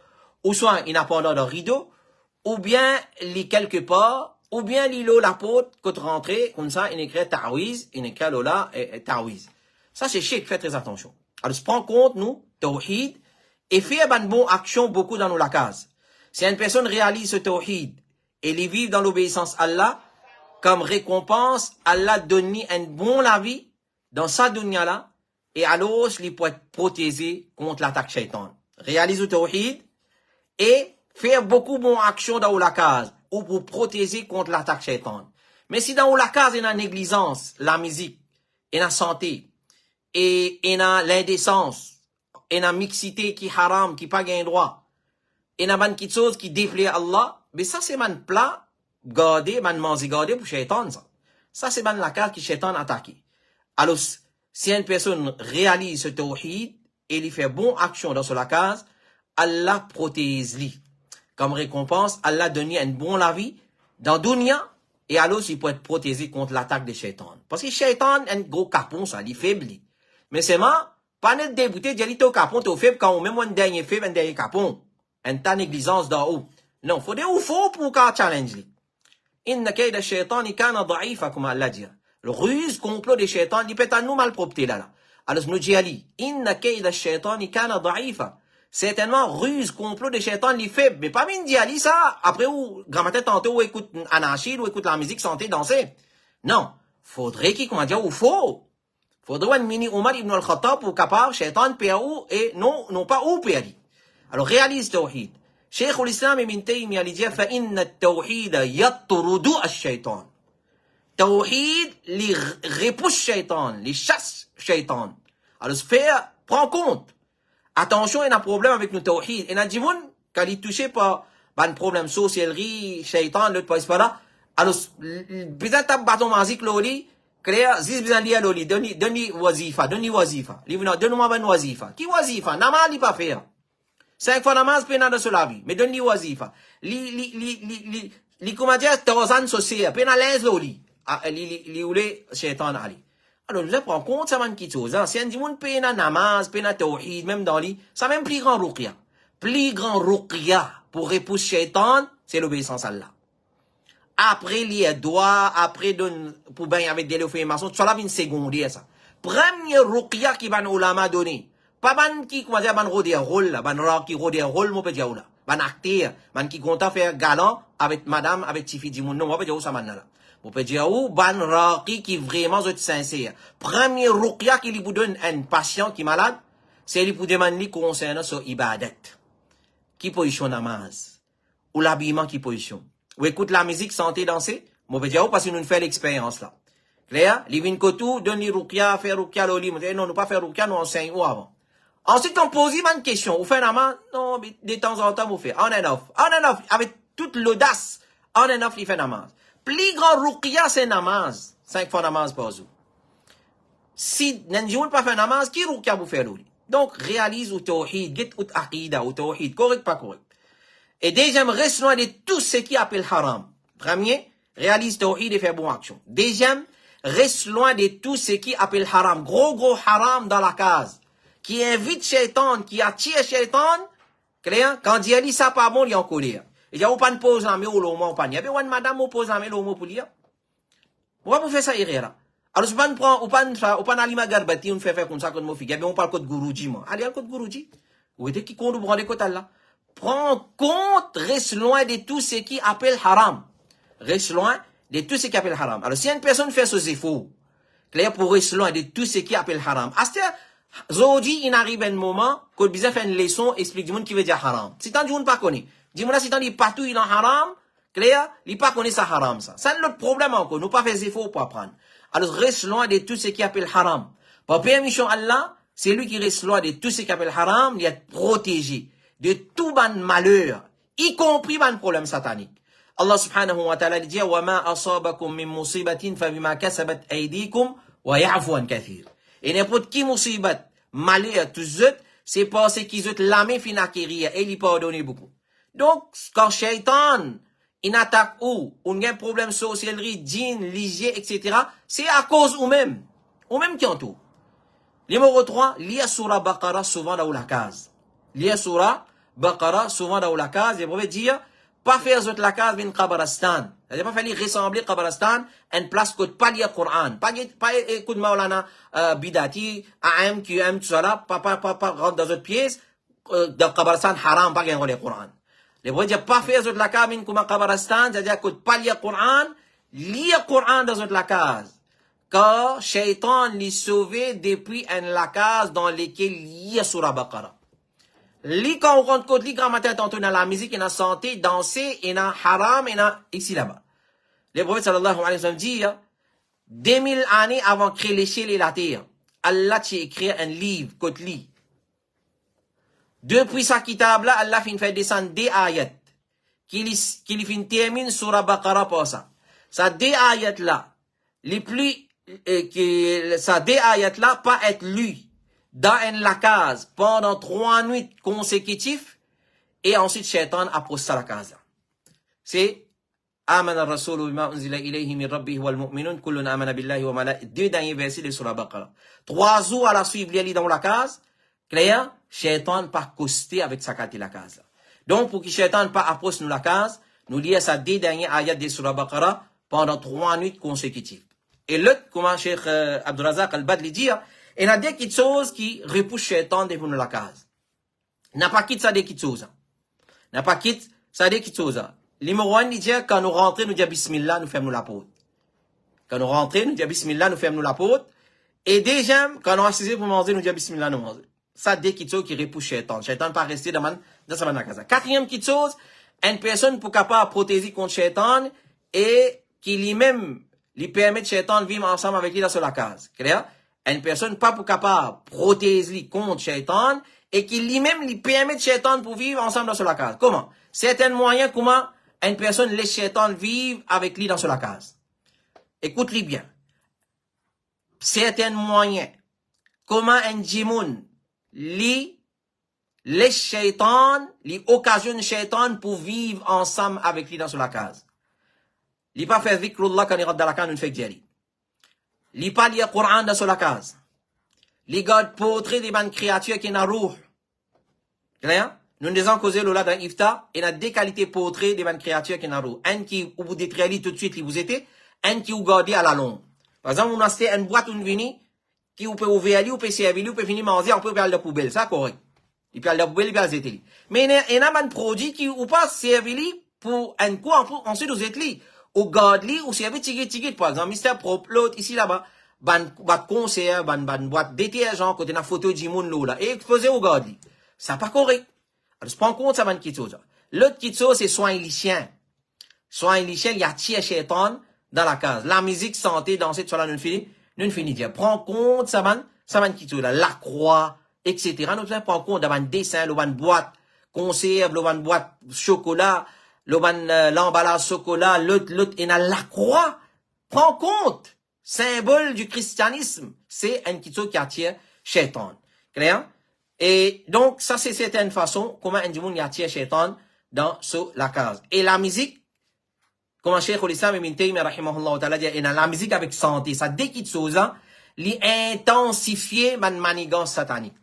ou soit il n'a pas dans le rideau, ou bien li quelque part, ou bien li l'eau la porte, quand rentrez, comme ça, il écrit ta'wiz, il écrit lola et ta'wiz. Ça, c'est shirk, faites très attention. Alors, prends compte, nous, tawhid, et fais une bonne action beaucoup dans nos case. Si une personne réalise ce tawhid, et il vit dans l'obéissance à Allah, comme récompense, Allah donne un bon la vie dans sa dunya là, et alors, il peut être protégé contre l'attaque shaitan. Réalise le tawhid, et faire beaucoup de bonnes actions dans la case, ou pour protéger contre l'attaque shaitan. Mais si dans la case, il y a la négligence, la musique, et la santé, et l'indécence, et la mixité qui haram, qui pas gain droit, et la bonne petite chose qui déplaît à Allah, mais ça c'est man plat, gardé, man manger gardé pour shaitan, ça. Ça c'est man la case qui shaitan attaqué. Alors, si une personne réalise ce tawhid, et il fait bonne action dans la case, Allah protège lui. Comme récompense, Allah donne une bonne la vie, dans dunya, et alors il peut être protégé contre l'attaque des shaitan. Parce que shaitan, un gros capon, ça, il est faible. Mais c'est moi, pas net débuté, j'ai dit au capon, t'es faible quand on met un dernier faible, un dernier capon. Un tas négligence d'en haut. Non, faut des ou faux pour qu'un challenge. Inna kayda shaitani kana da'ifa, comme Allah dit. Le ruse, complot des shaitans, il peut être nous malpropreté là. Alors, nous dit Ali, inna kayda shaitani kana da'ifa. Certainement, ruse, complot des shaitans, il faible. Mais pas mine dit Ali, ça, après où, grammaire tantôt, ou écoute anachid, ou écoute la musique, santé, danser. Non. Faudrait qu'il, comment dire, ou faux. Faudrait un mini Omar ibn al-Khattab pour capable, shaitan, PAO, et non pas ou PAD. Alors, réalise tawhid. Cheikh l'Islam ibn Taymiyyah, il dit, فَإِنَّ التَّوْحِيدَ يَطْرُدُ الشَّيْطَانِ. Tawhid, les repousse shaitan, les chasse shaitan. Alors, prends compte. Attention, il y a un problème avec le tawhid. Il y a des gens qui sont touchés par un problème sorcellerie, shaitan, l'autre pas là. Alors, bizarre tab bâton magique loli, créer, zis bizarre lié loli, donne wazifa. Donne-moi une wazifa. Qui wazifa? Namaz, il pas faire. 5 fois namaz, pena de cela vie. Mais donne wazifa. Comment dire, tawazan social, pena l'aise loli. Li oulé, shaitan ali. Alors, je prends compte, ça man qui chose, hein. Si un dit, pena namaz, pena tawhid, même dans li, ça même plus grand ruqya. Plus grand ruqya pour repousser shaitan, c'est l'obéissance à Allah. Après, les doigts, après, pour bain avec des maçons, tout ça, une secondaire, ça. Premier ruqya qui va nous ulama donner. Pas ban qui, comment dire, ban rôle, ban qui rôle, mon pédia là. Ban acteur, ban qui compte faire galant avec madame, avec tifi di moun, non, mon pédia ça man là. Mon pédia ban raki qui vraiment est sincère. Premier ruqya qui lui donne un patient qui est malade, c'est lui pour demander concernant son ibadat. Qui position namaz? Ou l'habillement qui position? Ou écoute la musique, santé, danser? Mon pédia parce que nous fait l'expérience là. Claire? Livin kotou, donne les ruqya, faire ruqya loli. Non, nous pas faire ruqya, nous enseigne ou avant. Ensuite, on pose une question. Vous faites namaz? Non, mais de temps en temps, vous faites. On and off. Avec toute l'audace. On and off, il fait namaz. Plus grand ruqya, c'est namaz. 5 fois namaz par jour. Si, n'en pas fait namaz, qui ruqya vous fait l'oli? Donc, réalise ou tawhid, get ou aqida ou tawhid. Correct, pas correct. Et deuxième, reste loin de tout ce qui appelle haram. Premier, réalise tawhid et fais bonne action. Deuxième, reste loin de tout ce qui appelle haram. Gros haram dans la case. Qui invite shaitan, qui attire shaitan, clair, quand il dit ça pas bon, il est en colère. Il dit, on pas pose la main ou l'homme, on pas n'y a pas madame, on pose la main l'homme pour lire. Pourquoi vous faites ça, là? Alors, si on prend, on pas alima garbati, on fait comme ça, comme mon fille, on parle de Guruji, moi. Allez, un code Guruji. Vous voyez qui compte, vous prenez côté là. Prends compte, reste loin de tout ce qui appelle haram. Reste loin de tout ce qui appelle haram. Alors, si une personne fait ce faux, clair, pour rester loin de tout ce qui appelle haram. Zodi, il arrive un moment, quand il fait une leçon, explique du monde qui veut dire haram. Si tant du monde pas connaît. Dis-moi là, si tant dit partout, il est en haram, clair, il pas connaît ça haram, ça. Ça, c'est notre problème encore. Nous pas faire efforts pour apprendre. Alors, reste loin de tout ce qui appelle haram. Par permission Allah, c'est lui qui reste loin de tout ce qui appelle haram, il est protégé de tout ban malheur, y compris ban problème satanique. Allah subhanahu wa ta'ala dit, wa ma asabakum min musibatin fa bima kasabat aydikum wa ya'fu an kathir. Et n'importe qui musibat, malheur, tout ça, c'est parce qu'ils ont l'âme fin acquérir et il pardonne beaucoup. Donc, quand shaitan, il attaque ou, on a un problème sorcellerie, djinn, ligier, etc., c'est à cause ou même qui en tout. Numéro 3, lire surah Baqarah souvent dans la case. Lire surah Baqarah souvent dans la case, et vous pouvez dire, pas faire zot la case bin Qabaristan. C'est-à-dire pas faire ressembler Qabaristan à une place que pas lire Coran. Pas écoute Maulana Bidati, AM, QM, tout ça là, pas rentrer dans une pièce, dans Qabaristan haram, pas lire le Coran. Les vous dire pas faire zot la case bin Qabaristan, c'est-à-dire que pas lire Coran, lire Coran dans zot la case. Car Shaitan l'y sauvé depuis la case dans laquelle il y a surah Baqarah. Li quand on rentre côté li grammaire tantôt dans la musique et dans la santé, danser et dans haram et dans ici là-bas. Le prophète sallallahu alayhi wa sallam dit 2000 années avant créer les cieux et la terre, Allah a écrit un livre côté li. Depuis sa kitab là, Allah fin fait descendre des ayats qui li fin termine surah Baqarah pour ça. Ça des ayats là, les plus ça des ayats là pas être lu dans la case pendant 3 nuits consécutives et ensuite Shaitan approche ça la case. C'est Amana Rasulu bima unzila ilayhi min rabbih wal mu'minun kullun amana billahi wa malaikatihi. 2 derniers versets de surah Baqarah. 3 jours à la suite, il y a dans la case. Clair, Shaitan pas costé avec sa carte la case. Donc pour que Shaitan pas approche nous la case, nous lisons ça 2 derniers ayats de surah Baqarah pendant 3 nuits consécutives. Et l'autre, comment Cheikh Abdurazak al-Badli dit, il y a des petites choses qui repoussent Shaitan devant la case. N'a pas quitté ça des petites choses. N'a pas quitté ça des petites choses. Numéro 1, il dit, quand nous rentrons, nous disons Bismillah, nous fermons la porte. Quand nous rentrons, nous disons Bismillah, nous fermons la porte. Et deuxième, quand nous assisons pour manger, nous disons Bismillah, nous mangeons. Ça, des petites choses qui repoussent Shaitan. Shaitan ne pas rester dans sa case. Quatrième petite chose, une personne pour capable protéger contre Shaitan et qui lui-même il permet de shaitan vivre ensemble avec lui dans la case. Clair? Une personne pas pour capable protéger contre shaitan et qui lui-même lui permet de shaitan pour vivre ensemble dans la case. Comment? Certains moyens comment une personne laisse shaitan vivre avec lui dans la case. Écoute-lui bien. Certains moyens. Comment un djimoun les shaitan, les occasionne shaitan pour vivre ensemble avec lui dans la case. Li pas faire zikrullah quand il rentre dans la case, nous fait djali. Li pas lire Coran dans la case. Li garde portrait des bonnes créatures qui n'a roux. Clair? Nous disons causé là dans Ifta, et a deux qualités portrait des bonnes créatures qui n'a roux. Un qui vous détruit tout de suite, vous était, un qui vous garde à la longue. Par exemple, on a acheté une boîte une vini, qui vous peut ouvrir, vous peut servir, vous peut finir manger, on peut faire la poubelle, ça correct. Il peut aller la poubelle, il peut aller zételi. Mais il y a un produit qui ou pas servir pour un coup, ensuite vous êtes li. Ou garde li, ou servir tigit, par exemple, Mr. Prop, l'autre, ici, là-bas, ban concert, ban boîte détergent, côté na photo du monde là, et exposé au garde li. Ça pas correct. Alors, prends compte, ça ban kitso, ça. L'autre kitso, c'est soin illicien. Soin illicien, il y a tiers shaitan dans la case. La musique, santé, danser, tout ça, nous finit dire. Prends compte, ça ban kitso, là, la croix, etc. Nous prends compte d'un dessin, le ban boîte, conserve, le ban boîte chocolat, le ban l'emballage chocolat, l'autre, et la croix. Prends compte. Symbole du christianisme. C'est un kitso qui attire shaitan. Clair? Et donc, ça, c'est certaines façons, comment un djimoun y attire shaitan dans la case. Et la musique, comment Cheikh al-Islam ibn Taymiyyah, rahimahullah ta'ala, dit, et la musique avec santé, ça, dès qu'il chose, li intensifier man manigance satanique.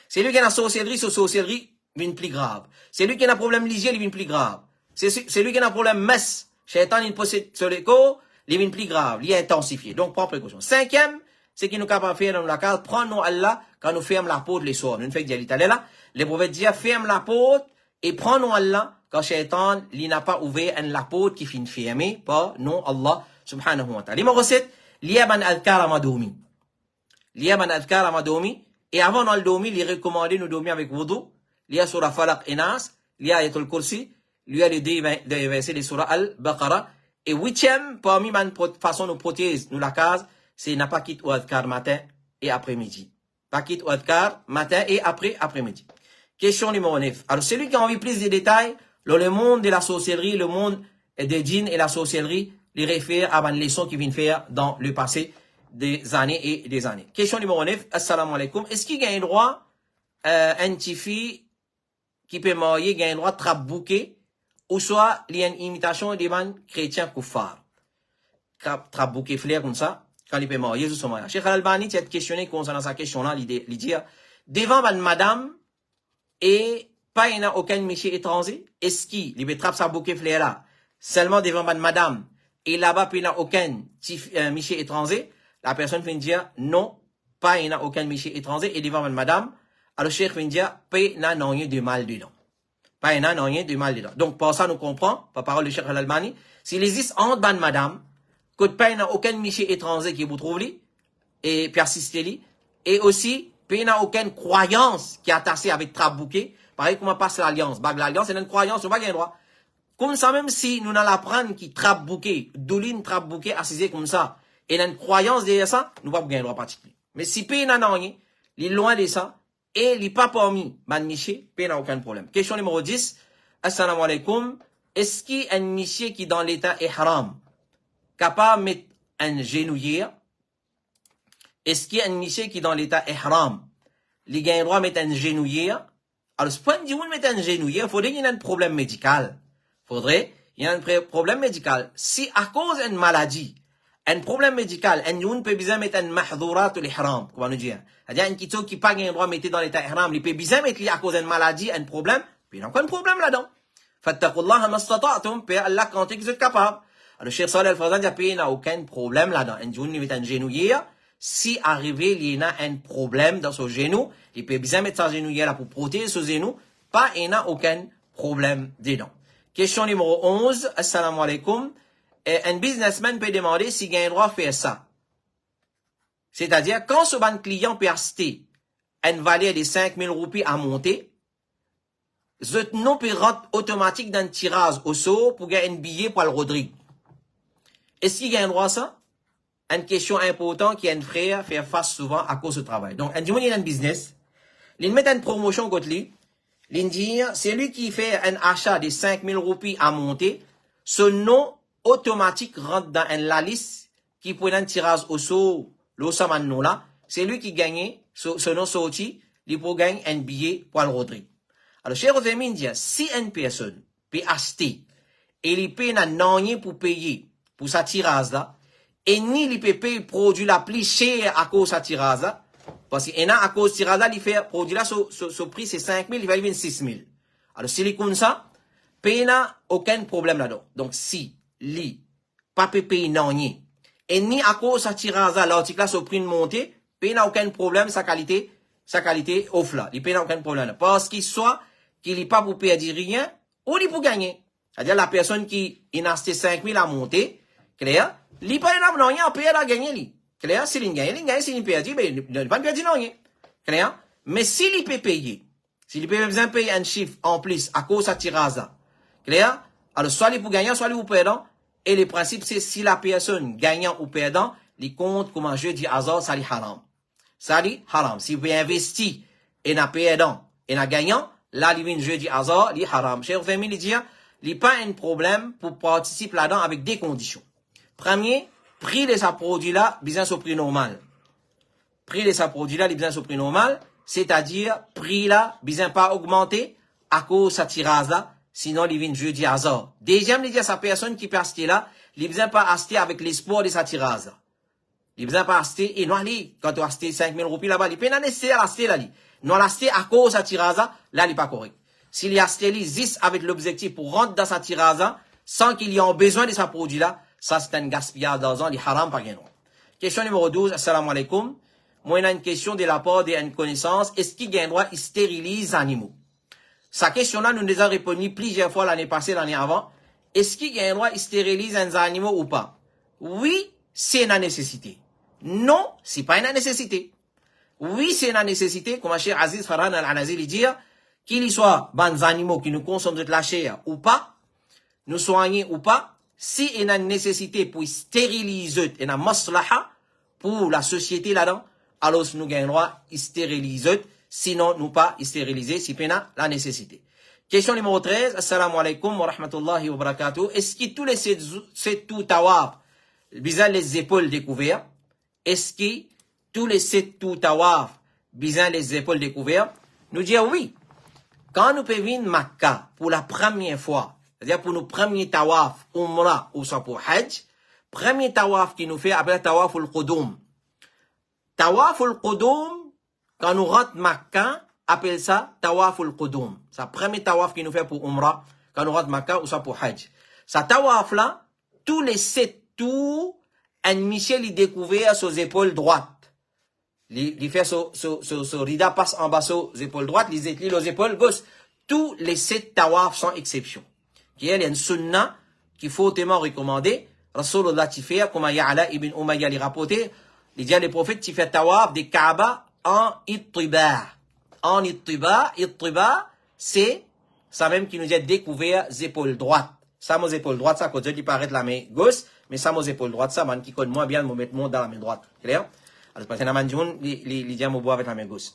C'est lui qui a la sorcellerie, vient plus grave. C'est lui qui a un problème ligier, il vient plus grave. C'est lui qui a un problème messe. Shaitan, il possède sur les corps, il vient plus grave, il est intensifié. Donc, prends précaution. Cinquième, c'est qu'il nous capable de faire dans la case, prends-nous Allah, quand nous fermons la porte les soirs. Nous fait dire l'Italien là, les prophètes disent, ferme la porte, et prends-nous Allah, quand Shaitan, il n'a pas ouvert la porte qui finit fermée par non Allah, subhanahu wa ta'ala. Numéro 7, l'yaban adkar amadoumi. L'yaban adkar amadoumi. Et avant dans le dormir, il est recommandé nous dormir avec wudu. Il y a surah Falaq et Nas, il y a Ayatul Kursi, il y a les deux versets de surah Al-Baqarah. Et huitième, parmi ma façon de protéger nous la case, c'est n'a pas quitte ou adkar matin et après-midi. Pas quitte ou adkar matin et après-midi. Question numéro 9. Alors, celui qui a envie plus de détails, le monde de la sorcellerie, le monde des djinns et la sorcellerie, les réfère à une leçon qui vient faire dans le passé des années et des années. Question numéro 9. Assalamu alaikum. Est-ce qu'il y a un droit, un petit fille qui peut marier, il y a un droit de trabouquer, ou soit, il y a une imitation des man chrétiens koufars. Trabouquer flair comme ça, quand il peut marier, son mariage. Cheikh Al-Albani, tu as questionné concernant sa question-là, il dit, devant madame, et pas il n'y a aucun monsieur étranger, est-ce qu'il peut trapper sa bouquet flair là, seulement devant madame, et là-bas, il n'y a aucun monsieur étranger, la personne vient dire, non, pas il n'y a aucun monsieur étranger, et devant madame, alors Cheikh vient dire, pas il n'y a rien de mal dedans. Pas il n'y a rien de mal dedans. Donc, par ça, nous comprenons, par parole de Cheikh Al-Albani, s'il existe entre madame, que pas il n'y a aucun monsieur étranger qui vous trouve li, et persiste li, et aussi, il n'y a aucune croyance qui est attachée avec trabouquet, pareil comment passe l'alliance. L'alliance, c'est une croyance, on va gagner droit. Comme ça, même si nous n'allons apprendre qui trabouquet, douline trabouquet, assisé comme ça, et une croyance derrière ça, nous ne pas gagner droit particulier. Mais si pays n'a rien, il est loin de ça, et il n'est pas parmi, man miché, pays n'a aucun problème. Question numéro 10. Assalamu alaikum. Est-ce qu'il y a un monsieur qui dans l'état ihram, capable de mettre un genouiller? Est-ce qu'il y a un monsieur qui dans l'état ihram, il a le droit de mettre un genouiller? Alors, ce point de vue, mettre un genouiller, il faudrait qu'il y ait un problème médical. Il y a un problème médical. Si à cause d'une maladie, un problème médical, un youn peut bien mettre un mahdourat ou l'ihram, comment nous dire? C'est-à-dire, un kitso qui pas le droit de mettre dans l'état ihram, il peut bien mettre à cause d'une maladie, un problème, puis il n'y a aucun problème là-dedans. Fattakullah mastata'tum, puis Allah quand vous êtes capable. Alors, Cheikh Saleh Al-Fawzan dit, il n'y a aucun problème là-dedans. Un youn met un genouiller, si arrivé, il y a un problème dans son genou, il peut bien mettre sa genouillère là pour protéger son genou, pas, il n'y a aucun problème dedans. Question numéro 11, assalamu alaikum. Un businessman peut demander s'il a un droit de faire ça. C'est-à-dire, quand ce ban client peut acheter une valeur de 5000 roupies à monter, ce nom peut rentrer automatique dans le tirage au sort pour gagner un billet pour le Rodrigue. Est-ce qu'il y a un droit à ça? une question importante qui un frère fait face souvent à cause du travail. Donc, un dimanche, il a un business. Il met une promotion contre lui. Il dit, c'est lui qui fait un achat de 5 000 roupies à monter. Ce nom automatique rentre dans la liste qui prend un tirage au sort, l'ossaman là. C'est lui qui gagne, ce nom sorti, il peut gagner un billet pour le rentrer. Alors, cher Ozemin dit, si une personne peut acheter et il paye un non pour payer pour sa tirage là, et ni il peut payer le produit la plus cher à cause de sa tirage là, parce que à cause de tirage là, il fait produit là, ce prix c'est 5 000, il va aller 6 000. Alors, si il est comme ça, paye n'a aucun problème là-dedans. Donc, si il pas payer non et ni à cause de sa tirage là, l'article là, ce prix de montée, paye n'a aucun problème, sa qualité off là. Il paye n'a aucun problème là. Parce qu'il soit, qu'il n'est pas pour perdre rien, ou il pour gagner. C'est-à-dire la personne qui a acheté 5 000 à monter, clair, il pas n'a rien à payer à gagner lui. Clair, s'il gagne, s'il perd, ben, il ne pas perdre rien. Clair? Mais s'il peut payer, s'il peut besoin payer un chiffre en plus à cause de sa tirage là, clair? Alors, soit il pour gagner, soit il pour perdre. Et le principe, c'est si la personne gagnant ou perdant, il compte comme un jeu du hasard, ça dit haram. Ça dit haram. Si vous investissez et n'a perdant et n'a gagnant, là, il y a un jeu du hasard, il dit haram. Cher famille, il dit, il n'y a pas un problème pour participer là-dedans avec des conditions. Premier, prix de sa produit là, business au prix normal. Prix de sa produit là, business au prix normal, c'est-à-dire, prix là, business pas augmenté à cause de sa tirage là, sinon il vient jeu du hasard. Deuxième, il dit à sa personne qui peut acheter là, il besoin pas acheter avec l'espoir de sa tirage là. Il besoin pas acheter, et non, quand tu achètes 5 000 roupies là-bas, il peut pas nécessaire acheter là, non, l'acheter à cause de sa tirage là, il n'est pas correct. S'il a acheté juste avec l'objectif pour rentrer dans sa tirage sans qu'il y ait besoin de sa produit là, ça c'est un gaspillage d'argent, il haram pas gain. Question numéro 12, assalamu alaikum. Moi, il y a une question de la part d'une connaissance, est-ce qu'il y a un droit, il stérilise les animaux? Sa question-là, nous nous avons répondu plusieurs fois l'année passée, l'année avant. Est-ce qu'il y a un droit, il stérilise les animaux ou pas? Oui, c'est une nécessité. Non, c'est pas une nécessité. Oui, c'est une nécessité, comme Cheikh Aziz Farhan al-Anazil dit, qu'il y soit des animaux qui nous consomment de la chair ou pas, nous soigner ou pas, si il y a une nécessité pour stériliser, il y a une maslaha pour la société là-dedans, alors nous avons le droit de stériliser, sinon nous pas stériliser, si il y a la nécessité. Question numéro 13, assalamu alaikum wa rahmatullahi wa barakatuh. Est-ce que tous les 7 tawaf, bizarre les épaules découvertes, est-ce que tous les 7 tawaf, bizarre les épaules découvertes? Nous disons oui. Quand nous pouvons venir Makkah pour la première fois, c'est-à-dire pour nos premiers tawaf, umrah ou soit pour hajj, premier tawaf qui nous fait appelé tawaf al-qudum. Tawaf al-qudum, quand nous rentrons Makkah, appelle ça tawaf al-qudum. C'est le premier tawaf qui nous fait pour umrah, quand nous rentrons Makkah ou soit pour hajj. Ça tawaf là, tous les 7 tours, un Michel il découvert ses épaules droites. Il fait ce rida passe en bas aux épaules droites, les épaules gauches. Tous les 7 tawaf sans exception. Qui est une sunna qu'il faut tellement recommander. Rasulullah qui fait, comme Ya'ala ibn Umayya l'a rapporté, il dit à les prophètes qui fait tawaf des Kaaba en ittiba. En ittiba, c'est ça même qui nous a découvert les épaules droites. Ça, mes épaules droites, ça, quand je dis paraître la main gauche, mais ça, mes épaules droites, ça, man, qui connaît moins bien, me mettre mon dans la main droite. Clair? Alors, parce que la main jaune, il dit à me boire avec la main gauche.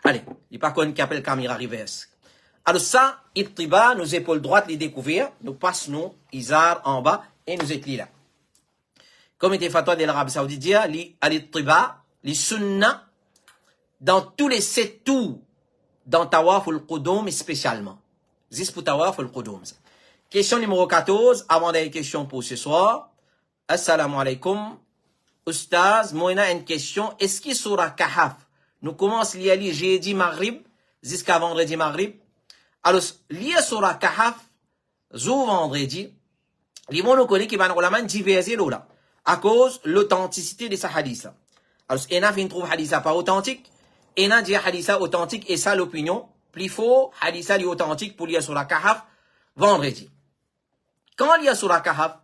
Allez, il pas qu'on qui appelle caméra reverse. Alors ça, ittiba, nos épaules droites les découvrir, nous passons nos izar en bas et nous étions là. Comme était fatwa de l'Arabie Saoudite, dit, l'ittiba, les sunnah, dans tous les 7 tours, dans tawaf al-qudum spécialement. Juste pour tawaf al-qudum. Question numéro 14, avant d'aller question pour ce soir. Assalamu alaikum. Oustaz, moi, il y a une question. Est-ce qu'il sera Kahaf? Nous commençons à lire jeudi Maghrib, jusqu'à vendredi Maghrib. Alors, lire sura Kahaf, jour vendredi, les mots nous connaissent qui vont nous diverser là, à cause de l'authenticité de sa hadith. Alors, il y a une trouve hadith pas authentique, il y a dit hadith authentique, et ça l'opinion, plus faux, hadith est authentique pour lire sura Kahaf, vendredi. Quand lire sura Kahaf,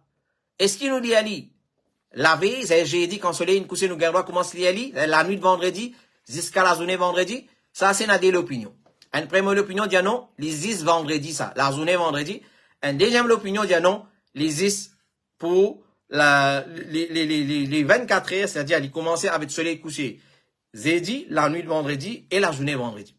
est-ce qu'il nous dit à lire la veille, c'est jeudi, quand le soleil couche, nous gardons commence à lire, la nuit de vendredi, jusqu'à la journée vendredi, ça c'est l'opinion. Une première opinion dit non, les 10 vendredi ça, la journée vendredi. Une deuxième opinion dit non, les 10 pour les 24 heures, c'est-à-dire il commençait avec le soleil couché jeudi, la nuit de vendredi et la journée vendredi.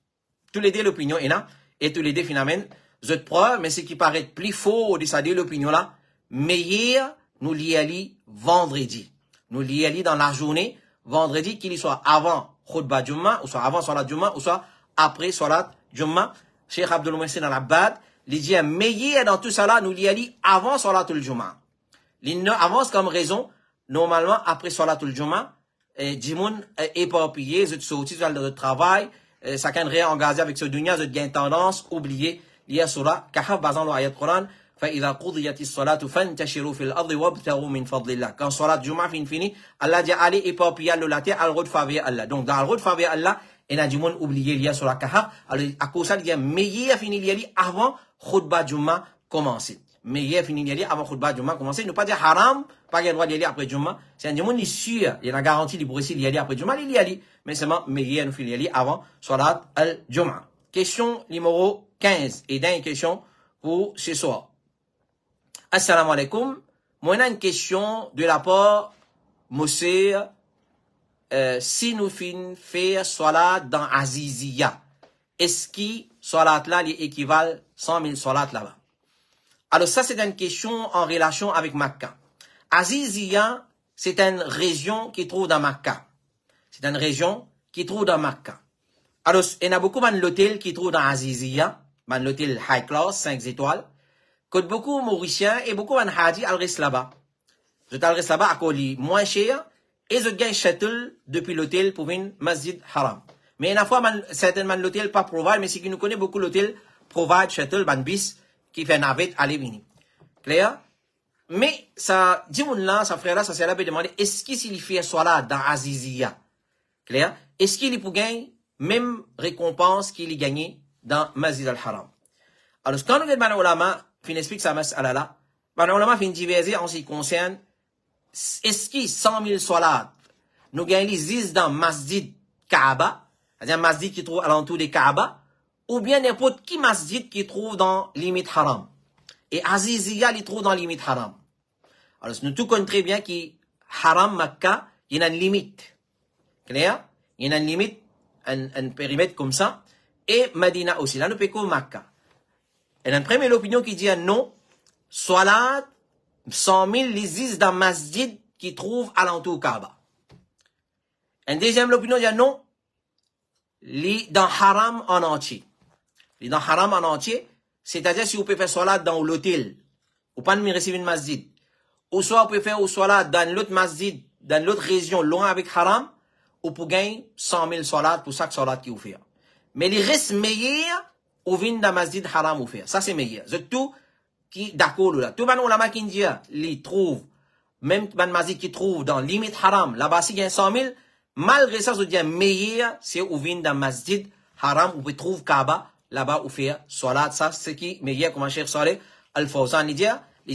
Tous les deux l'opinion est là, et tous les deux finalement, je te prends, mais ce qui paraît plus faux de ça l'opinion là, meilleur nous l'y aller vendredi. Nous l'y aller dans la journée, vendredi, qu'il soit avant Khutbah Jumma, ou soit avant Salat Jumma, ou soit après Salat Jumma. Cheikh Abdul Muhsin al-Abbad, il dit meilleur dans tout ça là, nous l'y aller avant Salatul Jumma. Il avance comme raison, normalement, après Salatul Jumma, Dimoun éparpillé, je te sorti dans le travail, chacun réengagé avec ce dunya, je gagne tendance, oublier, lié sur la, kahaf bazan l'ayat Coran, فإذا قضيت الصلاة فانتشروا في الأرض وابتغوا من فضل الله. Quand Salat Juma fin fini, Allah dit allez éparpiller le laté, al road faveur Allah. Donc dans le road faveur Allah, et n'a du monde oublié lié sur la kahaf, alors à cause ça il dit meilleur fini lié avant Khutbah Juma commencer. Meilleur fini lié avant Khutbah Juma commencer. Ne pas dire haram, pas qu'il y a droit d'y aller après Juma. C'est un monde sûr, il y a la garantie de pourrait y aller après Juma, il y aller. Mais seulement meilleur nous finit avant Salat al Juma. Question numéro 15 et dernière question pour ce soir. Assalamu alaikum. Moi, on a une question de la part, monsieur, si nous finissons faire salat dans Azizia, est-ce que salat là, équivalent 100 000 salat là-bas? Alors ça, c'est une question en relation avec Makkah. Azizia, c'est une région qui trouve dans Makkah. C'est une région qui trouve dans Makkah. Alors, il y a beaucoup d'hôtels qui trouvent dans Azizia, l'hôtel high class, 5 étoiles. Que beaucoup Mauriciens et beaucoup de Hadi restent là-bas. Je restent là-bas à cause moins cher et je gagne shuttle depuis l'hôtel pour une masjid haram. Mais une fois, certainement l'hôtel pas provide, mais si qui nous connaît beaucoup l'hôtel provide shuttle, bis qui fait navette aller venir. Clair? Mais ça, dis-moi là, ça frère là, ça s'est là, demander, est-ce qu'il s'il fait soit là dans Azizia? Clair? Est-ce qu'il pour gagner même récompense qu'il y gagné dans Masjid al-Haram? Alors, quand nous regardons ulama, fin explique ça mas'ala là, ulama fin diverser en ce qui concerne, est-ce qu'il 100 000 salat, nous gagnons les 10 dans Masjid Kaaba, c'est-à-dire Masjid qui trouve alentour de Kaaba, ou bien n'importe qui Masjid qui trouve dans limite haram. Et Azizia, il trouve dans limite haram. Alors, nous tous connaissons très bien que haram Makkah, il y a une limite. Clair? Il y a une limite, un périmètre comme ça. Et Medina aussi. Là, nous pécons Makkah. Et une première opinion qui dit non, salat, 100 000 les dans masjid qui trouve alentour Kaaba. Une deuxième opinion dit non, les dans haram en entier. Les dans haram en entier, c'est-à-dire si vous pouvez faire salat dans l'hôtel, ou pas de recevoir une masjid, ou soit vous pouvez faire salat dans l'autre masjid, dans l'autre région, loin avec haram, ou pour gagner 100 000 salat pour chaque salat qui vous fait. Mais les restes meilleurs, ou viennent dans masjid haram ou faire. Ça c'est meilleur. C'est tout qui d'accord là. Tout le monde qui dit, les trouve, même le masjid qui trouve dans limite haram, là-bas si il y a 100 000, malgré ça, je dis meilleur, c'est ou viennent dans masjid haram, ou vous trouve Kaaba, là-bas ou faire salat. Ça c'est qui meilleur, comme Cheikh Saleh Al-Fawzan il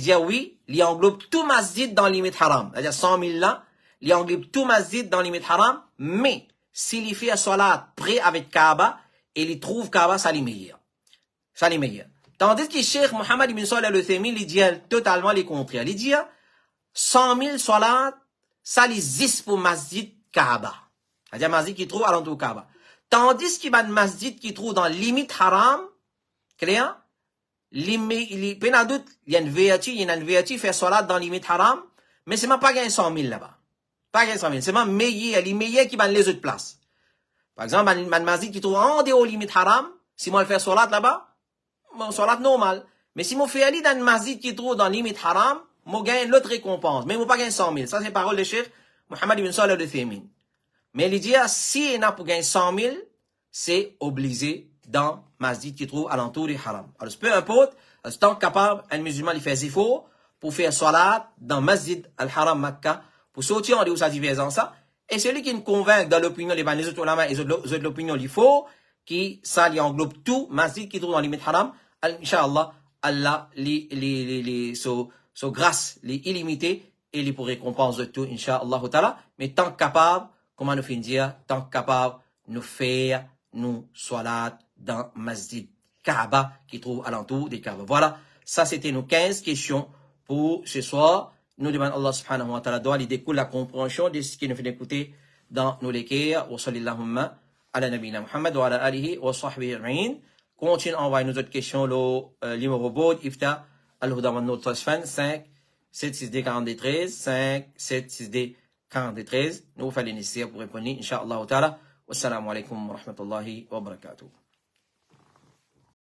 dit oui, il englobe tout masjid dans limite haram. C'est-à-dire 100 000 là, il englobe tout masjid dans limite haram, mais s'il fait salat près avec Kaaba, et il trouve Kaaba, ça les meilleur. Ça les meilleur. Tandis que Cheikh Mohammed ibn Salih al-Uthaymin, il dit totalement les contraires. Il dit 100 000 salat, ça les 10 pour masjid Kaaba. C'est-à-dire masjid qui trouve alentour Kaaba. Tandis qu'il y a un masjid qui trouve dans limite haram, clair? Il y a une vertu, faire salat dans limite haram, mais c'est même pas gagner 100 000 là-bas. Pas gagner 100 000. C'est même meilleur, les meilleurs qui van les autres places. Par exemple, un masjid qui trouve en dehors limite haram, si moi je fais salat là-bas, mon salat normal. Mais si moi fais aller dans un masjid qui trouve dans limite haram, moi gagne l'autre récompense. Mais moi pas gagner 100 000. Ça c'est parole de Cheikh Mohammed ibn Salih al-Uthaymin. Mais il dit, si il n'a pour gagner 100 000, c'est obligé dans masjid qui trouve alentour du haram. Alors, peu importe, tant capable, un musulman, il fait effort pour faire salat dans masjid al-haram Makkah, pour sortir en dehors de sa divergence, ça. Et celui qui nous convainc dans l'opinion des autres ulama et de l'opinion il faut, qui, ça, il englobe tout, masjid qui trouve dans limite haram, Inch'Allah, Allah, so grâce, les illimitées, et les pour récompense de tout, Inch'Allah, ta'ala. Mais tant capable, comment nous finir dire, tant capable, nous faire, nous, salat dans masjid Kaaba, qui trouve alentour des Kaaba. Voilà. Ça, c'était nos 15 questions pour ce soir. nous demandons Allah subhanahu wa ta'ala doit découle la compréhension de ce qui nous fait écouter dans nos léquires. Wa sallallahu ala nabina Muhammad wa ala alihi wa sahbihi ajma'in. Continue à envoyer nos autres questions, le numéro board, ifta, al-huda wa notre 5 762 43 5 762 43. Nous faisons le nécessaire pour répondre, Inch'Allah ta'ala. Wassalamu alaikum wa rahmatullahi wa barakatuh.